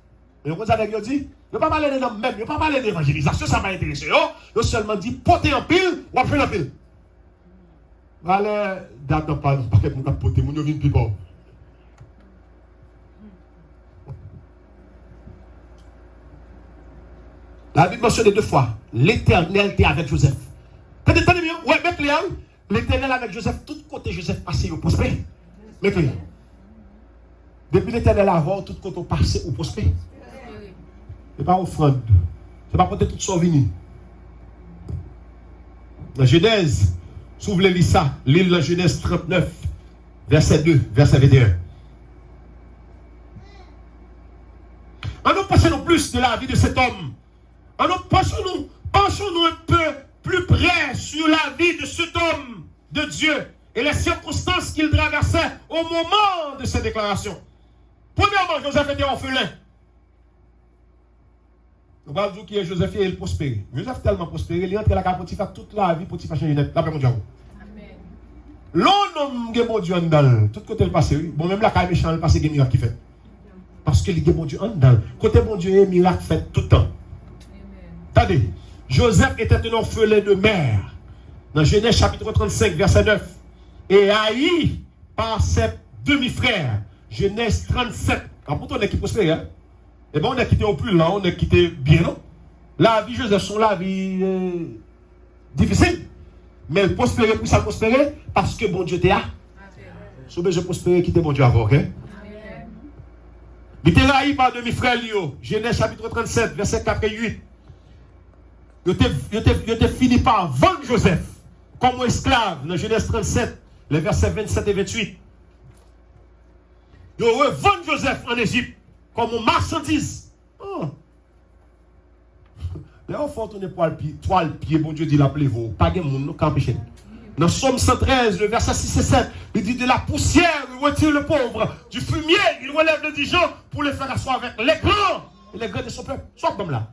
Mais vous avez dit, il ne pas parler de l'homme même, il ne pas parler d'évangélisation, ça m'a intéressé. Il seulement dit porter en pile ou appeler en pile. Allez, d'accord, pas que mon capote, mon vient plus bon. La Bible mentionne 2 fois l'Éternel était avec Joseph. Tenez bien, ouais, mec Léon, l'Éternel avec Joseph, tout côté Joseph passé au prospère. Mec Léon. Depuis l'Éternel avant, tout côté passé au prospère. Ce n'est pas offrande. Ce n'est pas porter toute son vini. La Genèse, s'ouvre ça, l'île de Genèse 39, verset 2, verset 21. En nous pensons plus de la vie de cet homme. En nous pensons-nous un peu plus près sur la vie de cet homme de Dieu et les circonstances qu'il traversait au moment de ses déclarations. Premièrement, Joseph était orphelin. On va dire que Joseph est prospéré. Joseph tellement prospéré, il est entré à la carte Potiphar toute la vie, Potiphar change net. Là, mon Dieu. L'homme qui est bon Dieu en dedans, tout côté le passé, bon, même la carte méchant, le passé, il y a miracle qui fait. Parce que il est bon Dieu en dedans. Côté bon Dieu, il y a miracle fait tout le temps. Attendez, Joseph était un orphelin de mère. Dans Genèse chapitre 35, verset 9. Et haï par ses demi-frères. Genèse 37. Alors pourtant on est qui prospère, hein? Et bien on est quitté au plus là, on est quitté bien, non? La vie Joseph, son la vie difficile. Mais elle prospérait pour ça prospérer parce que bon Dieu était là. Si je prospérer, quitter bon Dieu avant, ok? Il était haï par demi-frères, Genèse chapitre 37, verset 4 et 8. Il était fini par vendre Joseph comme esclave dans Genèse 37, les versets 27 et 28. Il revend Joseph en Égypte comme marchandise. Oh. Là, au fond, on est poil pied, bon Dieu dit l'appelez-vous. Pas de monde, nous empêcher. Dans Somme 113, le verset 6 et 7, il dit de la poussière, il retire le pauvre. Du fumier, il relève les gens pour les faire asseoir avec les grands. Et les grands de son peuple. Soit comme là.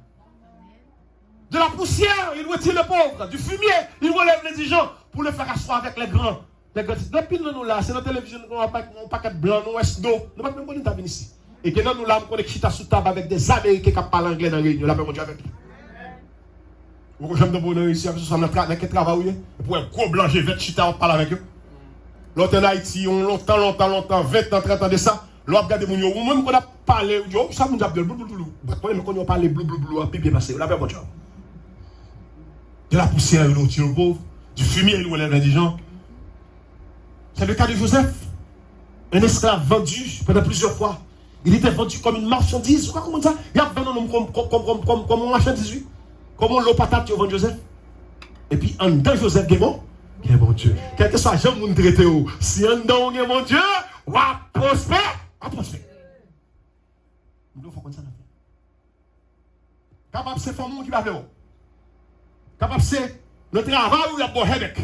De la poussière, il retire le pauvre. Du fumier, il relève les gens pour le faire asseoir avec les grands. Les grands disent, depuis nous là, c'est dans la télévision, nous n'avons pas un paquet blanc, nous est d'eau. Nous n'avons pas même pas ici. Et que nous là, on est chita sous table avec des Américains qui parlent anglais dans la réunion. Là, mon Dieu avec. Vous j'aime de bonheur ici, avec ce qu'on a travaillé. Pour un gros blanc, j'ai 20 chita, on parle avec eux. L'autre en Haïti, on longtemps, 20 ans, 30 ans de ça. L'autre regarde mon yo, ou même qu'on a parlé, ça nous a dit blou. Quand on parle blou, puis bien passé. Là, mon Dieu. De la poussière, il retire le pauvre. Du fumier, il relève les gens. C'est le cas de Joseph. Un esclave vendu pendant plusieurs fois. Il était vendu comme une marchandise. Comment ça? Il y a vendu comme une marchandise. Comme l'eau patate qui vend Joseph. Et puis, en dedans, Joseph, il est bon. Il est bon Dieu. Quel que soit le gens qui traité, si en dedans, il est bon Dieu, on va prospérer. On va prospérer. Il faut comme ça. Capable, c'est famille qui va faire. Capable, c'est le travail où il y a bon headache.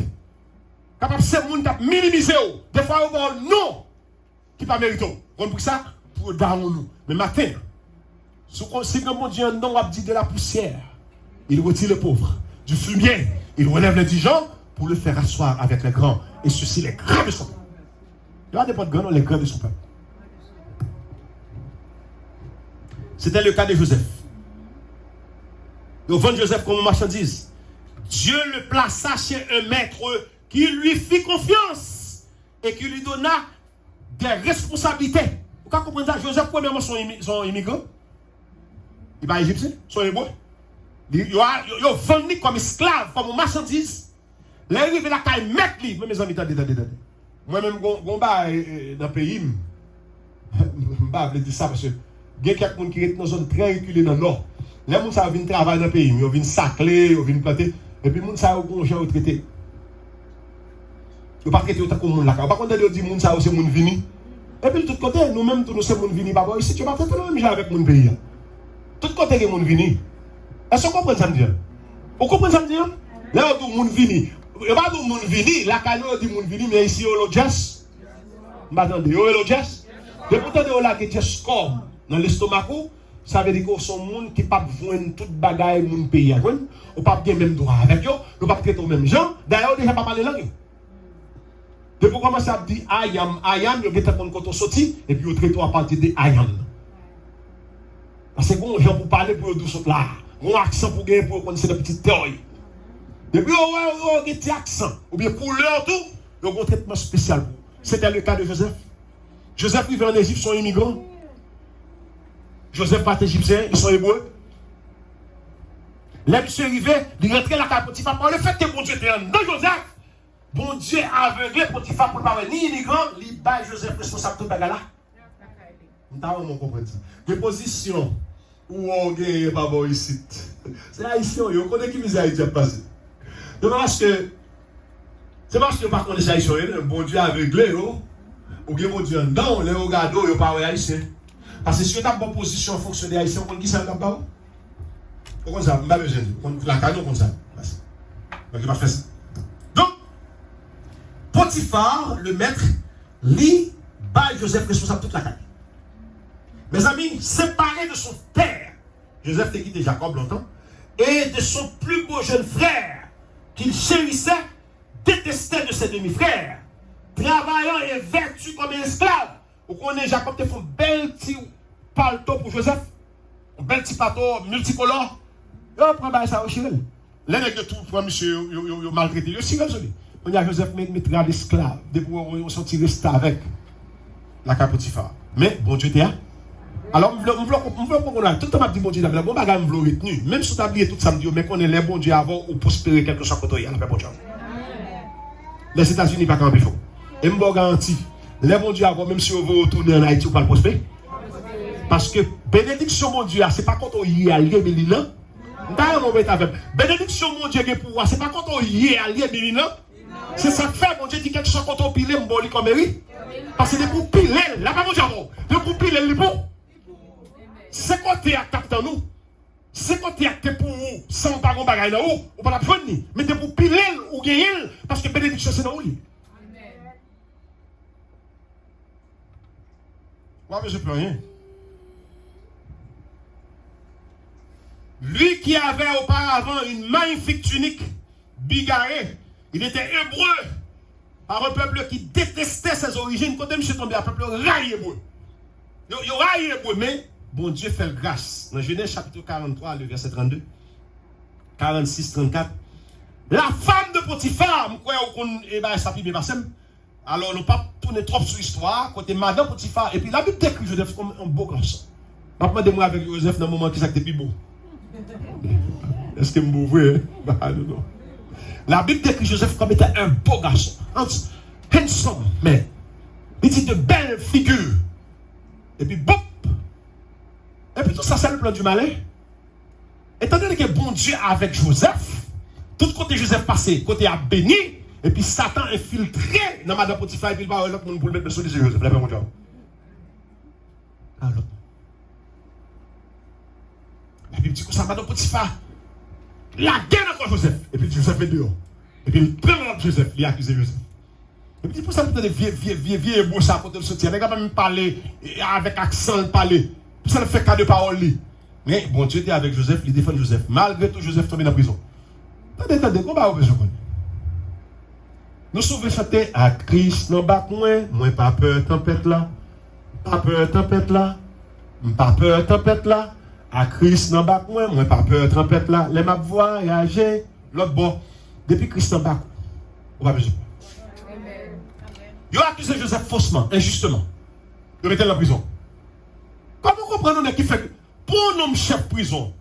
Capable, c'est le monde qui minimiser. Des fois, il y a non qui pas mérité. On pour ça, pour darrer nous. Mais matin, si mon Dieu non a dit de la poussière, il retire le pauvre. Du fumier, il relève les gens pour le faire asseoir avec les grands. Et ceci, les grands de son peuple. Il y a des pas de grands, les grands de son peuple. C'était le cas de Joseph. Il vend Joseph comme marchandise. Dieu le plaça chez un maître qui lui fit confiance et qui lui donna des responsabilités. Vous comprenez ça? Joseph, premièrement, son immigrant. Il va égyptien, son hébreu. Il a vendu comme esclave, comme marchandise. Il est arrivé là, il met lui. Mais mes amis, attendez. Moi-même, dans le pays, je ne vais pas dire ça parce que il y a quelques gens qui sont dans une zone très reculée dans le nord. Les gens qui viennent travailler dans le pays, ils viennent sacler, ils viennent planter. Et puis les gens qui sont traités. Ils ne pas traiter autant que les gens là. Par contre, ils disent que les gens c'est les gens vini. Et puis de tout côté, nous-mêmes, nous sommes les gens vini. Ici, tu vas traiter le même genre avec les pays. De tout côté, les gens vini. Est-ce que vous comprenez ça me dit? Vous comprenez ça me dit? Là, on dit les gens vini. Il n'y a pas de gens vini. La canon dit les gens vini, mais ici, on est jazz. Attendez, on est jazz. Et pourtant, on a des score dans l'estomac. Ça veut dire que sont gens qui ne peuvent pas voir toute bagaille dans le pays. Ils ne peuvent pas avoir même droit avec eux. Ils ne peuvent pas traiter les mêmes gens. D'ailleurs, ils ne peuvent pas parler langue. Depuis qu'on commence à dire I am, ils ont quand on sorti et puis ils traitent à partir de I am. Parce que bon, gens pour parler pour eux tous là. Un accent pour gagner pour connaître des petites théories. Depuis on a un petit accent, ou bien pour leur tout, ils ont un traitement spécial. C'était le cas de Joseph. Joseph vivait en Égypte, ils sont immigrants. Joseph pas égyptien, ils sont hébreux. Là, monsieur arrivé, il rentrait la carte Potiphar par le fait que bon Dieu était dans Joseph. Bon Dieu aveuglé Potiphar pour ne pas ni immigrant, il bat Joseph responsable de tout bagala. Nous avons compris ça. Des positions où on gagne pas bon ici. C'est haïtien, on connaît qui misère Haïti a passé. C'est parce que par contre les haïtiens, bon Dieu aveuglé, ou bien bon Dieu en dedans, les regards, ils ne pas haïtien. Parce que si on a une bonne position en fonction des haïtiens, on dit ça dans le bas. Pourquoi ça? Je n'ai pas besoin de la canon comme ça. Donc il va faire ça. Donc, Potiphar, le maître, lit bat Joseph responsable de toute la caille. Mes amis, séparé de son père, Joseph t'a quitté Jacob longtemps, et de son plus beau jeune frère, qu'il chérissait, détestait de ses demi-frères, travaillant et vertu comme un esclave. Vous connaissez Jacob, te fait un bel petit paletot pour Joseph, un bel petit paletot multicolore. Yo prend ça au chirel. Les nègres de tout pour monsieur yo maltraité, yo chirel joli. On y a Joseph mettra l'esclave, depuis on sorti rester avec la Potiphar. Mais bon Dieu t'es. Alors, on veut tout le temps dit bon Dieu, bon bagage on veut retenu. Même si on a oublié tout samedi, mais qu'on est les bon Dieu avant ou prospérer quelque chose côté, on a bon Dieu. Les États-Unis pas camper faux. Et me garantis, les bon Dieu avant même si on veut retourner en Haïti ou pas le prospérer. Parce que bénédiction mon Dieu, c'est pas quand on y est allié Bélinan. Bénédiction mon Dieu pour moi, c'est pas quand on y est allié Bélinan. C'est ça que fait mon Dieu dit quelque chose quand on pile m'boli comme mairie. Parce que c'est pour piler, là pas mon Dieu avant. C'est pour piler le bon. C'est quand tu es acté dans nous. C'est quand tu es acté pour vous, sans pas qu'on bagaille dans vous, ou pas la prendre ni, mais c'est pour piler ou gagner parce que bénédiction c'est dans vous. Moi mais je peux rien. Lui qui avait auparavant une magnifique tunique bigarrée, il était hébreu par un peuple qui détestait ses origines. Quand M. tombé, un peuple raille hébreu. Il raille hébreu, mais bon Dieu fait grâce. Dans Genèse chapitre 43, le verset 32, 46, 34. La femme de Potiphar, alors on ne pas tourner trop sur l'histoire, côté madame Potiphar, et puis la Bible décrit Joseph comme un beau garçon. Demandez-moi avec Joseph dans le moment qui s'est plus beau. Est-ce que vous voyez? Non. La Bible décrit Joseph comme étant un beau garçon. Handsome, mais il dit de belles figures. Et puis, bop! Et puis tout ça, c'est le plan du malin. Étant donné que bon Dieu avec Joseph, tout côté Joseph passé, côté a béni, et puis Satan infiltré dans Madame Potiphar, et puis il va l'autre monde pour le mettre sur Joseph. La même chose. Alors, la Bible dit que ça, Madame Potiphar, la guerre encore Joseph. Et puis Joseph est dehors. Et puis il prend Joseph, il accuse Joseph. Et puis pour ça, peut-être vieux beau ça, quand il sortit, il n'a pas même parlé avec accent, parler. Pour ça, il fait cas de parole. Mais bon Dieu était avec Joseph, il défend Joseph. Malgré tout, Joseph tombe dans la prison. Attendez, comment vous besoin? Nous sauvons chanter à Christ, non, bas moi pas peur, tempête là. Pas peur, tempête là. Pas peur, tempête là. À Christ, non, bas moi pas peur, tempête là. Les maps voyager. L'autre bon. Depuis Christ, non, bas on va besoin. Il a accusé Joseph faussement, injustement. Il mettait dans la prison. Comment comprendre qui fait pour un homme chef prison,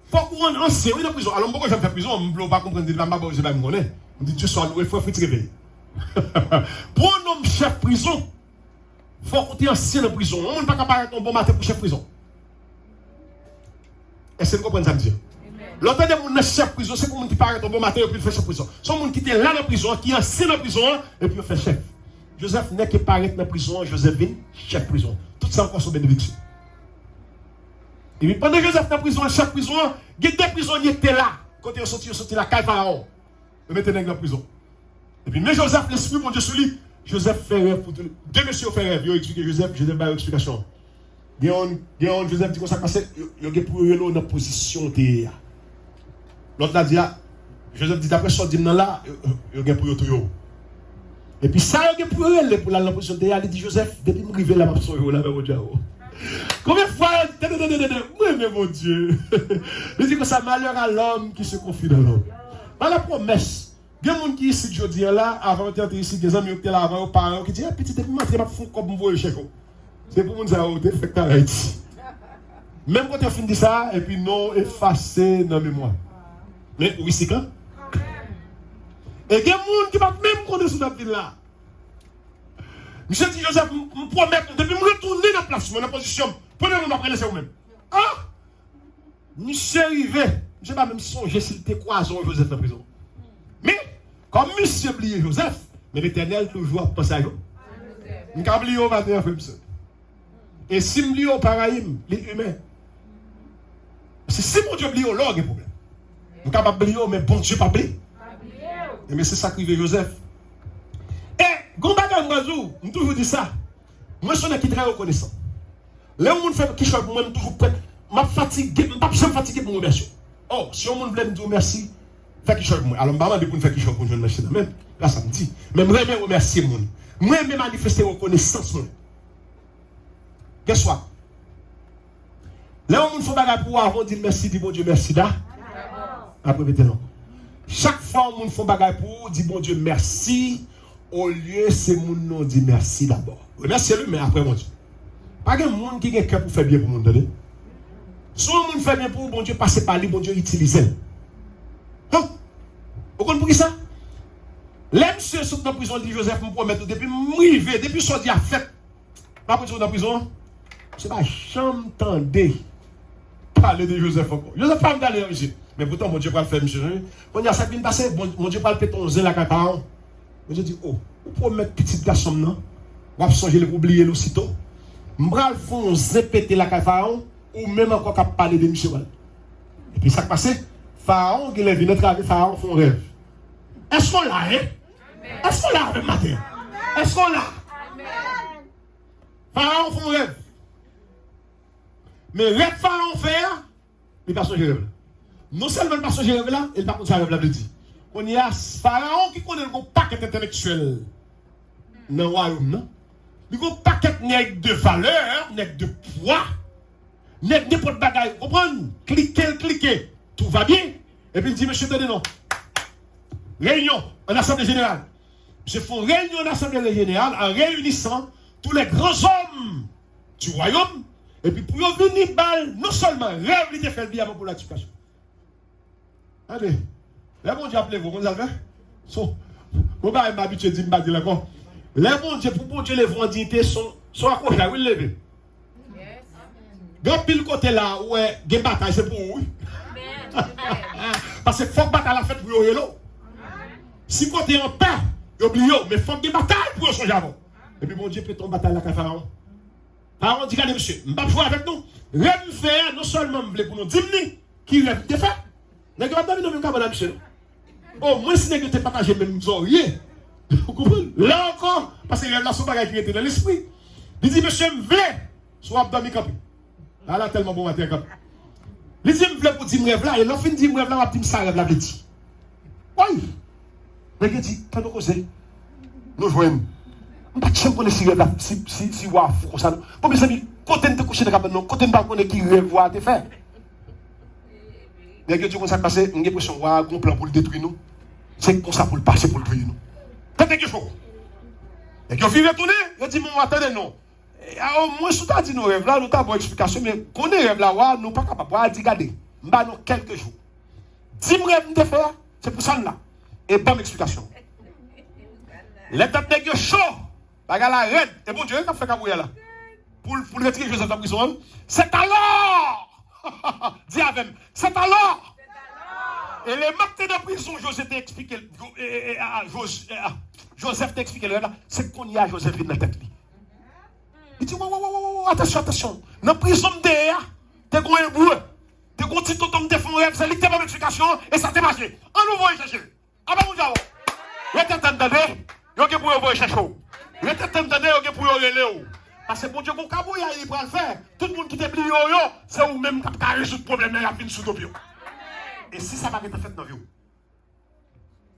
il faut qu'on ait ancien dans la prison. Alors, pourquoi je fais prison, je ne peux pas comprendre, je ne sais pas me connaître. On dit, Dieu soit loué, il faut te réveiller. Pour un homme chef prison, il faut qu'on ait ancien dans la prison. On ne peut pas comparer un bon matin pour chef prison. Est-ce que vous comprenez ça me dire? L'autre des gens chef de prison, c'est pour les gens qui paraissent au bon matin et puis fait chef de prison. Ce sont les gens qui étaient là dans la prison, qui sont assis dans la prison et puis fait chef. Joseph n'est que paraît dans la prison, Joseph vient chef de prison. Tout ça encore sous bénédiction. Et puis pendant que Joseph dans la prison, chef de prison, il y a des prisonniers qui étaient là. Quand ils sont sortis la caille Pharaon. Ils mettaient dans la prison. Et puis, mais Joseph, l'esprit, mon Dieu, sur lui, Joseph fait rêve pour tout. Deux messieurs ont fait rêve. Ils ont expliqué Joseph n'a pas explication. Joseph dit qu'on s'est passé, il y a pour eux dans la position. L'autre a dit, Joseph dit, d'après ce dit là, il y a pour eux tout. Et puis ça, il y a pour eux pour la position. Il dit, Joseph, depuis que je suis là, je suis là, je suis là. Combien de fois, oui, mais mon Dieu. Il dit que ça malheur à l'homme qui se confie dans l'homme. Dans la promesse. Il y a des gens qui ici, je dis là, avant d'entrer ici, des amis qui étaient là avant, aux parents qui disent, petit, depuis que je suis comme vous voyez chez vous. C'est pour nous dire, fait que t'arrêtes. Même quand tu as fini ça, et puis non, effacé dans la mémoire. Mais oui, c'est quand? Et il y a des gens qui ne peuvent même connaître cette ville là. Monsieur dit, Joseph, me promet, depuis que je retourner dans la place, dans la position, prenez-moi ma prénesse vous-même. Ah! Monsieur arrivé, je ne vais pas même songer s'il était croisé Joseph dans la prison. Mais, comme monsieur oublié Joseph, mais l'Éternel toujours pense à vous. Je ne oublié au matin, frère. Et si je oublié au paraïm, les humains. Si mon Dieu oublie au log, il y a un problème. Je ne pas oublier, mais bon Dieu pas oublié. Mais c'est ça qui veut Joseph. Et, Gombaga Mwazou, je toujours dit ça. Moi, je suis très reconnaissant. Là où on fait quelque chose pour moi, je suis toujours prêt. Je suis fatigué pour me remercier. Oh, si on veut me dire merci, fais quelque chose pour moi. Alors, je ne vais pas dire pour faire quelque chose pour me remercier. Là, ça me dit. Mais je vais remercier moi. Moi, je vais manifester reconnaissance. Qu'est-ce que soit? Là où on fait bagarre pour avoir dit merci, dit bon Dieu merci là. Après, maintenant. Chaque fois où on fait bagarre pour dire bon Dieu merci, au lieu c'est mon nom dit merci d'abord. Remerciez-le, mais après mon Dieu. Pas de monde qui a cœur pour faire bien pour mon donner. Soit le monde fait bien pour bon Dieu, passer par lui, bon Dieu utilise. Hein? Vous comprenez pour ça? Les messieurs sont dans la prison, dit Joseph, me promet depuis m'river, depuis son dia fait. Pas pour dans la prison. C'est pas chambre tendez parler de Joseph encore. Joseph pas d'aller monsieur. Mais pourtant mon Dieu pas le faire monsieur. Quand il y a ça qui me passe, mon Dieu pas le péton zèle la cacao. Mon Dieu dit oh, vous promettre petit garçon non. On va changer le oublier aussitôt. M'bral font zépéter la cacao ou même encore capable parler de monsieur. Et puis ça qui passe, Pharaon qui est venu travailler, Pharaon font rêve. Est-ce qu'on l'a, hein? Est-ce qu'on l'a avec matin? Est-ce qu'on l'a? Pharaon font rêve. Mais rêve Pharaon faire, il va changer rêve. Non seulement il va changer rêve là, il va continuer à rêve là, il dit. On y a Pharaon qui connaît le paquet intellectuel dans le royaume, non? Il y a un paquet de valeur, de poids, n'importe bagaille. Vous comprenez? Cliquez, tout va bien. Et puis il dit, monsieur, tenez non. Réunion en assemblée générale. Je fais une réunion en assemblée générale en réunissant tous les grands hommes du royaume. Et puis pour venir balle, non seulement rêve, il fait bien pour l'éducation. Allez, les bons dieux appelez-vous, vous avez fait? Vous ne m'habituer à dire, je d'accord. Les bons dieux, pour bon Dieu, les venditeurs sont accrochés, oui, lever. Quand pile côté là, où il y a des batailles, c'est pour vous. Parce que faut que bataille la fête pour vous. Si côté en paix, oubliez, mais il faut que des batailles pour vous changer avant. Et puis, mon Dieu, peut-on bataille la Pharaon? Pharaon dit, regardez, monsieur, je ne vais pas jouer avec nous. Rêve faire, non seulement pour nous diminuer, qui rêve de faire. Vous avez dans le cas, monsieur. Oh, moi, si vous n'avez pas partagé même oreilles, vous comprenez? Là encore, parce que rêve là, son bagage qui était dans l'esprit. Il dit, monsieur, je veux, soit dans mes campés. Là, tellement bon matin, cap. Il dit, je veux pour dire rêve là, et l'offre dit rêve là, on va dire ça, rêve là, dit. Oui. Mais il dit, quand nous causons, nous jouons. Je ne sais pas si rêve là, si waf, comme ça. Pour mes amis, quand tu te couches dans la cabane, quand tu ne sais pas qui rêve à te faire. Mais Dieu, quand ça passe, on a l'impression qu'il y a un plan pour le détruire nous. C'est comme ça pour le passer, pour le tuer nous. Quand tu as quelque chose. Et quand il retourner, il dit, mon attendez, non. Moi, si tu as dit nos rêves là, nous avons une explication, mais quand on est rêve là, nous ne sommes pas capables de dire, regardez, nous avons quelques jours. 10 rêves de faire, c'est pour ça là. Et bonne explication. Les têtes de chaud, bagarre la reine, et bon Dieu, il a fait cabouiller là. Pour retirer Joseph de la prison, c'est alors Dis avec moi. C'est alors. Et les matins de prison, Joseph t'a expliqué. Joseph t'a expliqué. C'est qu'on y a Joseph dans la tête. Il dit, attention. Dans la prison de t'es un bout. T'es un petit tonton de fond rêve. C'est lui qui t'a pas d'explication. Et ça t'a marché. En nouveau, il cherche. Ah ben, mon diable. Vous êtes entendez? Vous êtes pour vous chercher. Vous êtes entendez? Vous êtes pour vous relayer. Parce que bon Dieu, mon cabouya, il va le faire. Tout le monde qui t'est plié, c'est vous-même qui avez résoudre le problème et qui a sous nos. Et si ça va être fait dans la vie,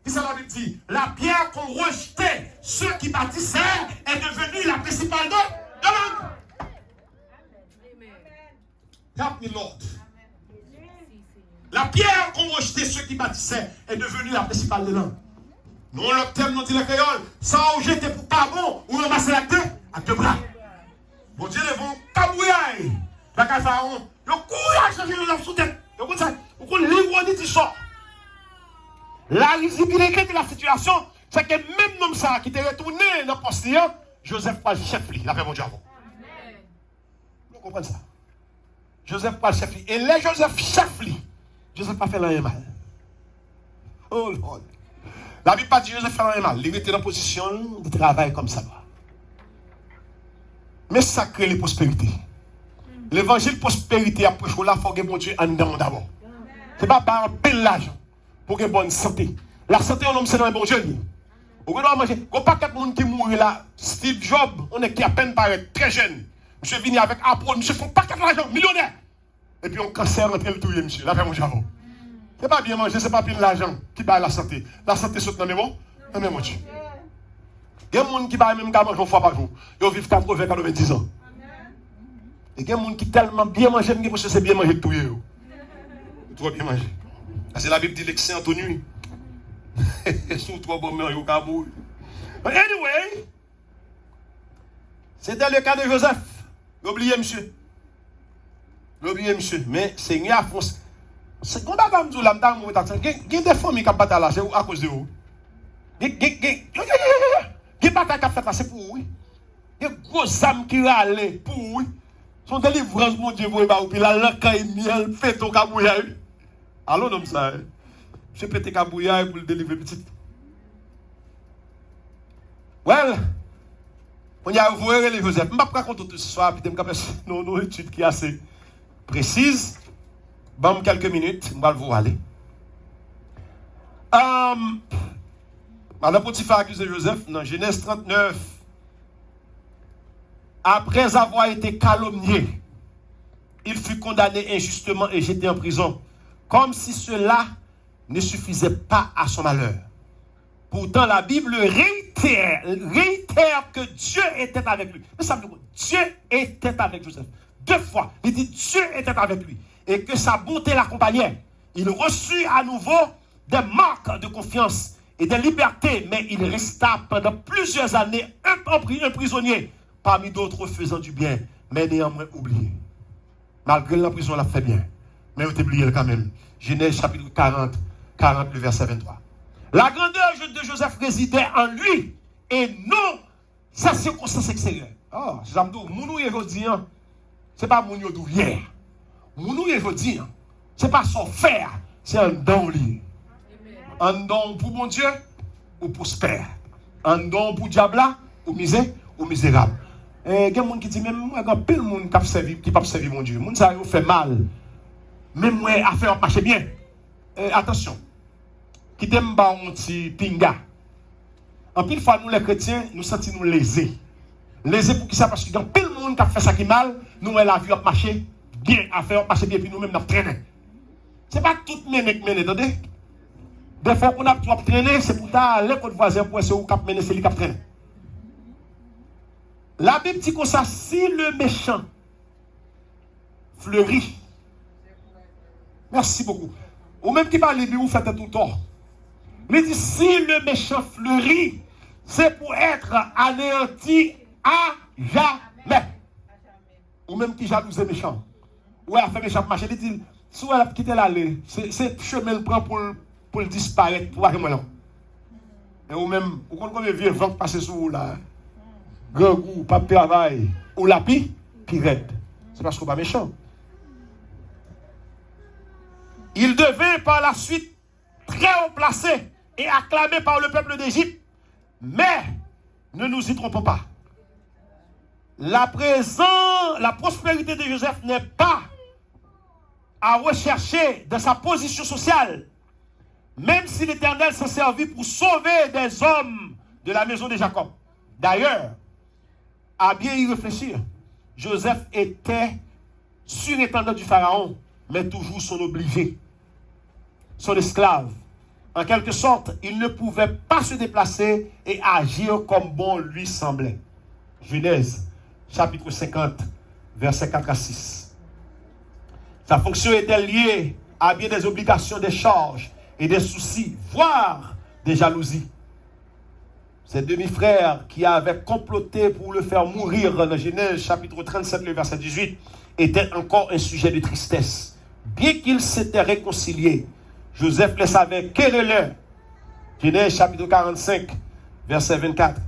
si ça va dire, la pierre qu'on rejetait, ceux qui bâtissaient, est devenue la principale de l'homme. Help me, Lord. La pierre qu'on rejetait, ceux qui bâtissaient, est devenue la principale de l'homme. Nous, le thème, nous dit le créole, sans jeter pour pas bon, ou ramasser la deux, à deux bras. Bon Dieu, les vont cabouiller. La case pharaon, le courage à changer la sous-tête. Vous comprenez ça? Vous comprenez l'ironie du sort. La visibilité de la situation, c'est que même l'homme ça qui était retourné dans le poste, Joseph pas le chef, la paix mon Dieu. Vous comprenez ça? Joseph pas le chef. Et les Joseph chef, Joseph pas fait rien mal. Oh Lord. La Bible pas dit Joseph fait rien mal. Il était dans une position de travail comme ça. Mais ça crée les prospérités. L'évangile prospérité après là, il faut que bon Dieu en dedans d'abord. Ce n'est pas par un bel l'argent pour une bonne santé. La santé, on homme, c'est dans un bon Dieu. Vous pouvez manger. Il n'y a pas quelqu'un qui mourit là. Steve Jobs, on est qui à peine paraît très jeune. Monsieur venu avec Apple, monsieur font pas d'argent, millionnaire. Et puis on cancer entre le tout, monsieur. Là, fait mon javon. Ce n'est pas bien manger, ce n'est pas bien l'argent qui bat la santé. La santé saute dans mes mots. Dans mes mots. Il y a des gens qui ne même pas manger une fois par jour. Ils vivent 80-90 ans. Et il y a des gens qui tellement bien manger, parce que c'est bien manger tout. Trop bien manger. C'est la Bible dit l'excès en nuit. Sous trois bonnes mains, au cabou. Anyway, c'était le cas de Joseph. L'oubliez, monsieur. L'oubliez, monsieur. Mais Seigneur a foncé. C'est comme ça que je dis, il y a des familles qui ont battu là, c'est à cause de vous. Il y a des batailles qui ont fait là, c'est pour vous. Il y a des grosses âmes qui râlent pour vous. Son délivrance, mon Dieu, vous avez puis la langue, miel, fait au cabouillage. Allons, comme ça. Je peux te cabouillage pour le délivrer petit. Well, on y a ouvert les Joseph. Je ne vais pas raconter tout ce soir, puis je vais faire une étude qui est assez précise. Bon, quelques minutes, je vais vous aller. Alors, Potiphar accuse Joseph dans Genèse 39. Après avoir été calomnié, il fut condamné injustement et jeté en prison, comme si cela ne suffisait pas à son malheur. Pourtant, la Bible réitère que Dieu était avec lui. Mais ça veut dire Dieu était avec Joseph. 2 fois, il dit Dieu était avec lui et que sa bonté l'accompagnait. Il reçut à nouveau des marques de confiance et de liberté, mais il resta pendant plusieurs années un prisonnier, parmi d'autres faisant du bien, mais néanmoins oublié. Malgré la prison, il a fait bien, mais il a oublié quand même. Genèse chapitre 40, le verset 23. La grandeur de Joseph résidait en lui et non sa circonstance extérieure. Oh, c'est ça me dit, mounou et jodi, c'est pas mounou d'où hier. Mounou et jodi, c'est pas son faire, c'est un don lié. Un don pour mon Dieu ou pour prospère. Un don pour diable ou misérable. Il y a des gens qui disent, même moi, il y a plein de monde qui ne peut servir mon Dieu. Les gens ça fait mal. Même moi, affaire marche bien. Attention. Qui t'aime pas un petit pinga. En pile fois, nous les chrétiens, nous sentons nous lésés. Lésés pour qui ça? Parce qu'il y a plein de monde qui fait ça qui mal. Nous, la vie a marché bien, affaire marche bien, puis nous-mêmes, nous traînons. Ce n'est pas tout mener qui mène, attendez. Des fois qu'on a trop traîné, c'est pour aller contre voisin pour essayer de mener, c'est lui qui traîne. La Bible dit comme ça, si le méchant fleurit, merci beaucoup. Ou même qui parle de vous faites tout le temps. Il dit, si le méchant fleurit, c'est pour être anéanti à jamais. Ou même qui jalouse les méchants. Ou elle a fait méchant marché. Il dit, si elle a quitté l'allée, c'est chemin le prend pour le disparaître, pour aller moins. Et ou même, vous comprenez combien de vieux vents passer sur vous là? Grand goût, pas de travail, ou la pi raide. C'est parce qu'on n'est pas méchant. Il devint par la suite très haut placé et acclamé par le peuple d'Égypte. Mais, ne nous y trompons pas. La prospérité de Joseph n'est pas à rechercher dans sa position sociale, même si l'Éternel s'en servit pour sauver des hommes de la maison de Jacob. D'ailleurs, à bien y réfléchir, Joseph était surintendant du Pharaon, mais toujours son obligé, son esclave. En quelque sorte, il ne pouvait pas se déplacer et agir comme bon lui semblait. Genèse, chapitre 50, versets 4 à 6. Sa fonction était liée à bien des obligations, des charges et des soucis, voire des jalousies. Ses demi-frères qui avaient comploté pour le faire mourir dans Genèse chapitre 37, le verset 18, étaient encore un sujet de tristesse. Bien qu'ils s'étaient réconciliés, Joseph les savait querelleurs. Genèse chapitre 45, verset 24.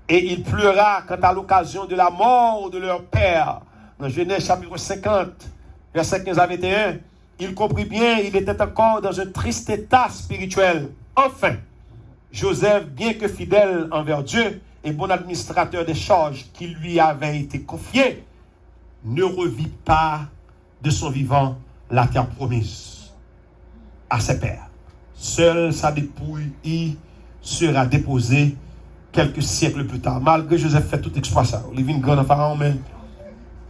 Et il pleura quant à l'occasion de la mort de leur père. Dans Genèse chapitre 50, verset 15 à 21, il comprit bien, il était encore dans un triste état spirituel. Enfin, Joseph, bien que fidèle envers Dieu et bon administrateur des charges qui lui avaient été confiées, ne revit pas de son vivant la terre promise à ses pères. Seule sa dépouille y sera déposée quelques siècles plus tard. Malgré Joseph fait tout exploit ça. Il vient grand pharaon, mais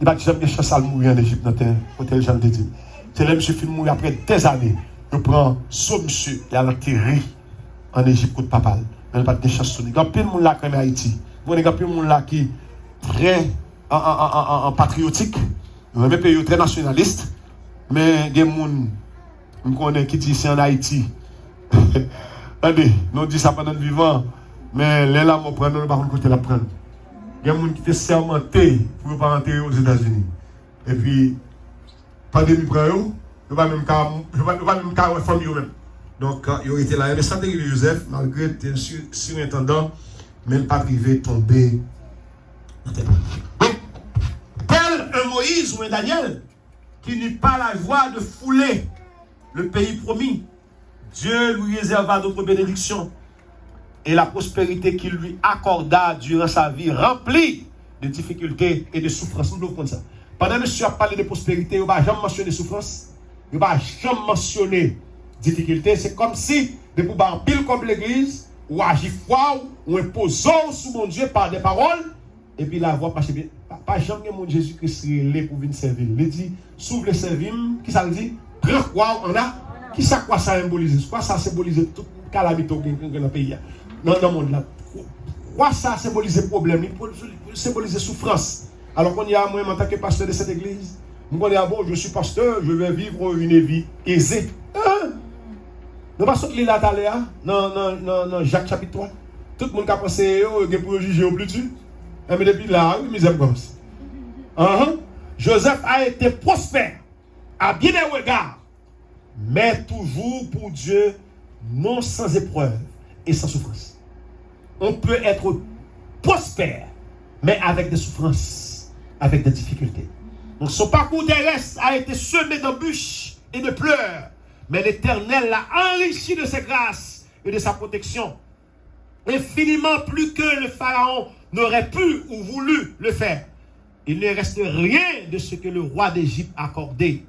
il va jamais chercher à mourir en Égypte, dans le Jean de Dieu. C'est là, monsieur film mourir après des années. Je prends ce monsieur, il a l'enterré en Égypte contre papal. Mais il n'y a pas de chance. Il y a plein de monde là comme Haïti. Il y a plein de monde là qui est très patriotique. Il y a des pays très nationalistes. Mais il y a des gens qui disent c'est en Haïti. Attendez, nous disons ça pendant le vivant. Mais les lames prennent, nous ne pouvons pas côté la prendre. Il y a des gens qui étaient sermentés pour ne pas rentrer aux États-Unis. Et puis, pandémie prend eux, je ne vais même pas famille eux-mêmes. Donc, il aurait été là. Mais ça, Joseph, malgré être surintendant, mais pas privé tombé. Donc, tel un Moïse ou un Daniel qui n'eut pas la joie de fouler le pays promis, Dieu lui réserva d'autres bénédictions et la prospérité qu'il lui accorda durant sa vie remplie de difficultés et de souffrances. Nous devons prendre ça. Pendant que monsieur a parlé de prospérité, il ne va jamais mentionner souffrance, il ne va jamais mentionner difficulté. C'est comme si, depuis un pile comme l'église, ou agir froid, ou imposant sous mon Dieu par des paroles, et puis la voix passe bien. Pas jamais mon Jésus-Christ est pour venir servir. Il dit, s'ouvre le servir, qui ça veut dire? Prends quoi on a? Qui ça quoi ça symbolise? Quoi ça symbolise toute calamité dans le pays? Dans le monde là. Quoi ça symbolise le problème? Il symbolise souffrance. Alors qu'on y a moi en tant que pasteur de cette église, moi bon, je suis pasteur, je vais vivre une vie aisée. Hein? Nous passons de là dans Jacques chapitre 3. Tout le monde qui a pensé qu'il pour juger au plus dessus. Mais depuis là, misère commence. Joseph a été prospère, à bien des regards, mais toujours pour Dieu, non sans épreuve et sans souffrance. On peut être prospère, mais avec des souffrances, avec des difficultés. Donc son parcours terrestre a été semé d'embûches et de pleurs, mais l'Éternel l'a enrichi de ses grâces et de sa protection, infiniment plus que le Pharaon n'aurait pu ou voulu le faire. Il ne reste rien de ce que le roi d'Égypte a accordé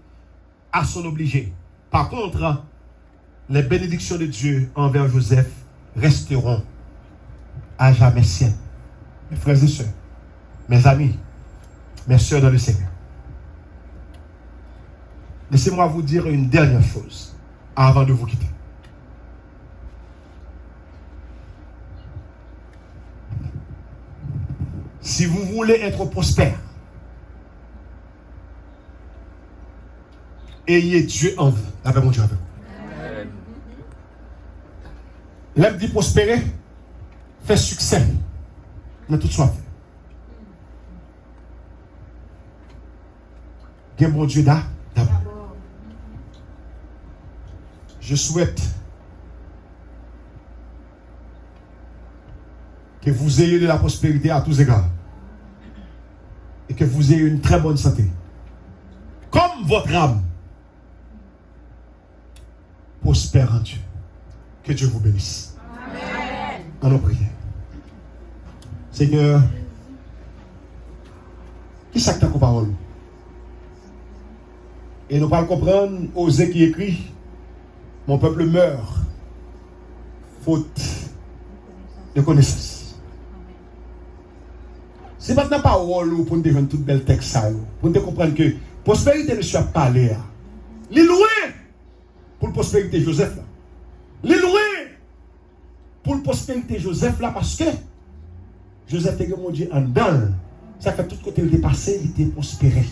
à son obligé. Par contre, les bénédictions de Dieu envers Joseph resteront à jamais siennes. Mes frères et sœurs, mes amis, mes sœurs dans le Seigneur. Laissez-moi vous dire une dernière chose avant de vous quitter. Si vous voulez être prospère, ayez Dieu en vous. Avec mon Dieu avec vous. L'homme dit prospérer, fait succès dans toute soif. Bien bon Dieu d'abord. Je souhaite que vous ayez de la prospérité à tous égards et que vous ayez une très bonne santé. Comme votre âme prospère en Dieu. Que Dieu vous bénisse. Amen. On nous prie. Seigneur, qui est-ce que tu as parole? Et nous allons comprendre, Osée qui écrit, mon peuple meurt, faute de connaissance. C'est maintenant pas parole pour nous deviner tout bel texte, pour nous comprendre que prospérité ne soit pas parlé. Il est loin pour la prospérité Joseph. Il est loin pour la prospérité Joseph là parce que Joseph était mon Dieu en dedans. Ça fait tout côté il était passé, il était prospéré.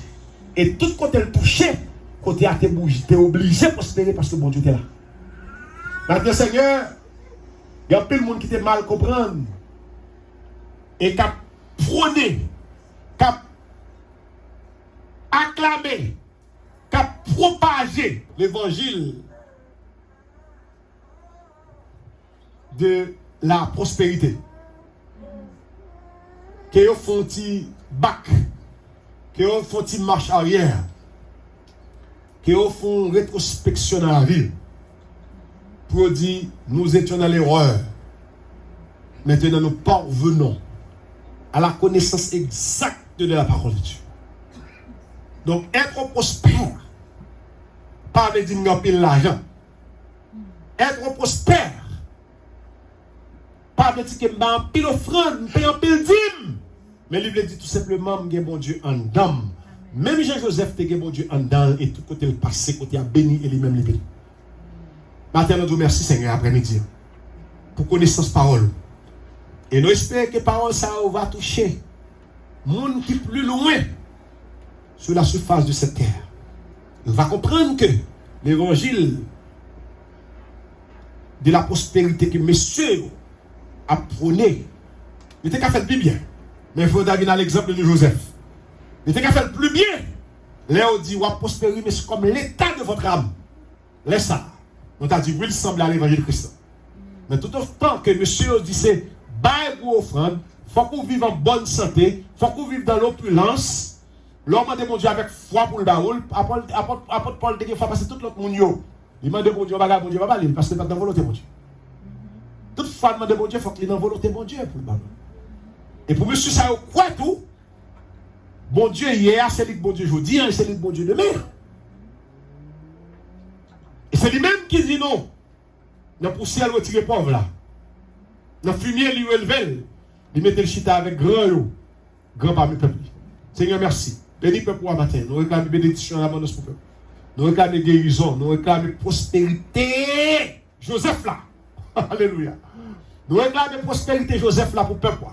Et tout côté il touchait, côté a été obligé de prospérer parce que mon Dieu était là. Maintenant, Seigneur, il y a plein de monde qui était mal comprendre et qui a prôné, qui a acclamé, qui a propagé l'évangile de la prospérité. Qui ont fait bac, qui ont fait marche arrière, qui ont fait rétrospection dans la vie, pour dire nous étions dans l'erreur. Maintenant nous parvenons à la connaissance exacte de la parole de Dieu. Donc être prospère, pas de dire qu'on pile l'argent. Être prospère, pas de dire que je pile offrande, je paye un pile dîme. Mais il dit tout simplement, que bon Dieu en dame. Même Jean-Joseph, te bon Dieu en dame, et tout côté le passé, côté a béni, et lui-même les béni. Maintenant, nous vous remercions, Seigneur, après-midi, pour connaissance parole. Et nous espérons que parole ça va toucher monde qui est plus loin sur la surface de cette terre. Il va comprendre que l'évangile de la prospérité que messieurs a prôné, il était qu'à faire plus bien. Mais il faut donner l'exemple de Joseph. Il était qu'à faire plus bien. Là, on dit, on va prospérer, mais c'est comme l'état de votre âme. Laisse ça. On t'a dit, oui, il semble à l'évangile de Christ. Mais tout autant que monsieur dit, c'est, bail pour offrande, il faut qu'on vive en bonne santé, il faut qu'on vive dans l'opulence. L'homme de mon Dieu avec foi pour le baoul. Apôtre Paul dit qu'il faut passer tout l'autre monde. Il m'a dit, mon Dieu, mon Dieu va pas aller, parce que c'est pas dans la volonté, mon Dieu. Toutefois, il m'a dit, mon Dieu, il faut qu'il ait dans la volonté, mon Dieu, pour le baoul. Et pour monsieur, ça quoi tout? Bon Dieu hier, c'est lui que bon Dieu aujourd'hui, et c'est lui que bon Dieu demain. Et c'est lui-même qui dit non. Dans le poussière, il retire pauvre là. Dans le fumier, il relève. Il met le chita avec grand parmi le peuple. Seigneur, merci. Bénis le peuple pour matin. Nous réclamons bénédiction à l'abondance pour le peuple. Nous réclamons guérison. Nous réclamons prospérité. Joseph là. Alléluia. Nous réclamons prospérité Joseph là pour le peuple.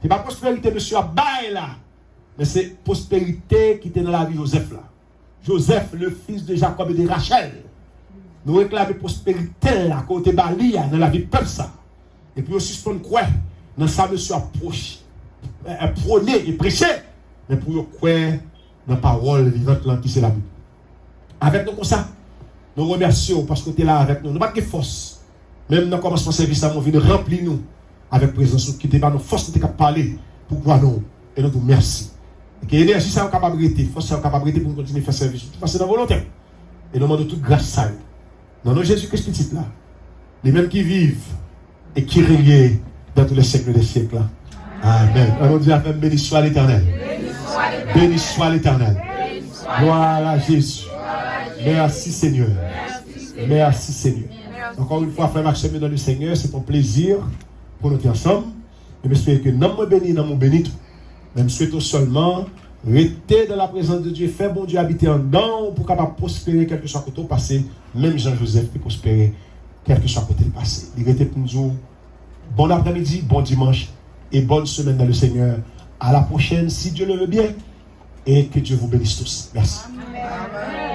Ce n'est pas prospérité monsieur Abaye là. Mais c'est prospérité qui était dans la vie de Joseph là. Joseph, le fils de Jacob et de Rachel. Nous réclamons prospérité là, côté Bali, dans la vie de peuple ça. Et puis aussi, suspendre quoi? Dans ça, monsieur approche, prôner et prêcher. Mais pour quoi? Dans la parole vivante là, qui c'est la Bible. Avec nous comme ça, nous remercions parce que tu es là avec nous. Nous n'avons pas de force. Même dans le commencement de service, nous venons remplir nous avec présence qui n'était pas nos forces, qui étaient capables de parler pour voir nous. Et nous merci. Et que l'énergie, ça a capacité, force, ça a capacité pour continuer à faire service. Tout passer dans la volonté. Et nous demandons toute grâce à eux. Dans nos Jésus-Christ petit là, les mêmes qui vivent et qui règnent dans tous les siècles des siècles là. Amen. On dit à béni soit l'Éternel. Béni soit l'Éternel. Gloire à Jésus. Merci Seigneur. Merci Seigneur. Encore une fois, frère Maxime dans le Seigneur, c'est un plaisir pour nous être ensemble. Et j'espère que nous bénis, nous bénis. Même souhaitons seulement rester dans la présence de Dieu, faire bon Dieu habiter en dedans pour capable prospérer quelque soit côté passé. Même Jean-Joseph peut prospérer quelque soit côté le passé. Il était pour nous bon après-midi, bon dimanche et bonne semaine dans le Seigneur. À la prochaine, si Dieu le veut bien, et que Dieu vous bénisse tous. Merci. Amen.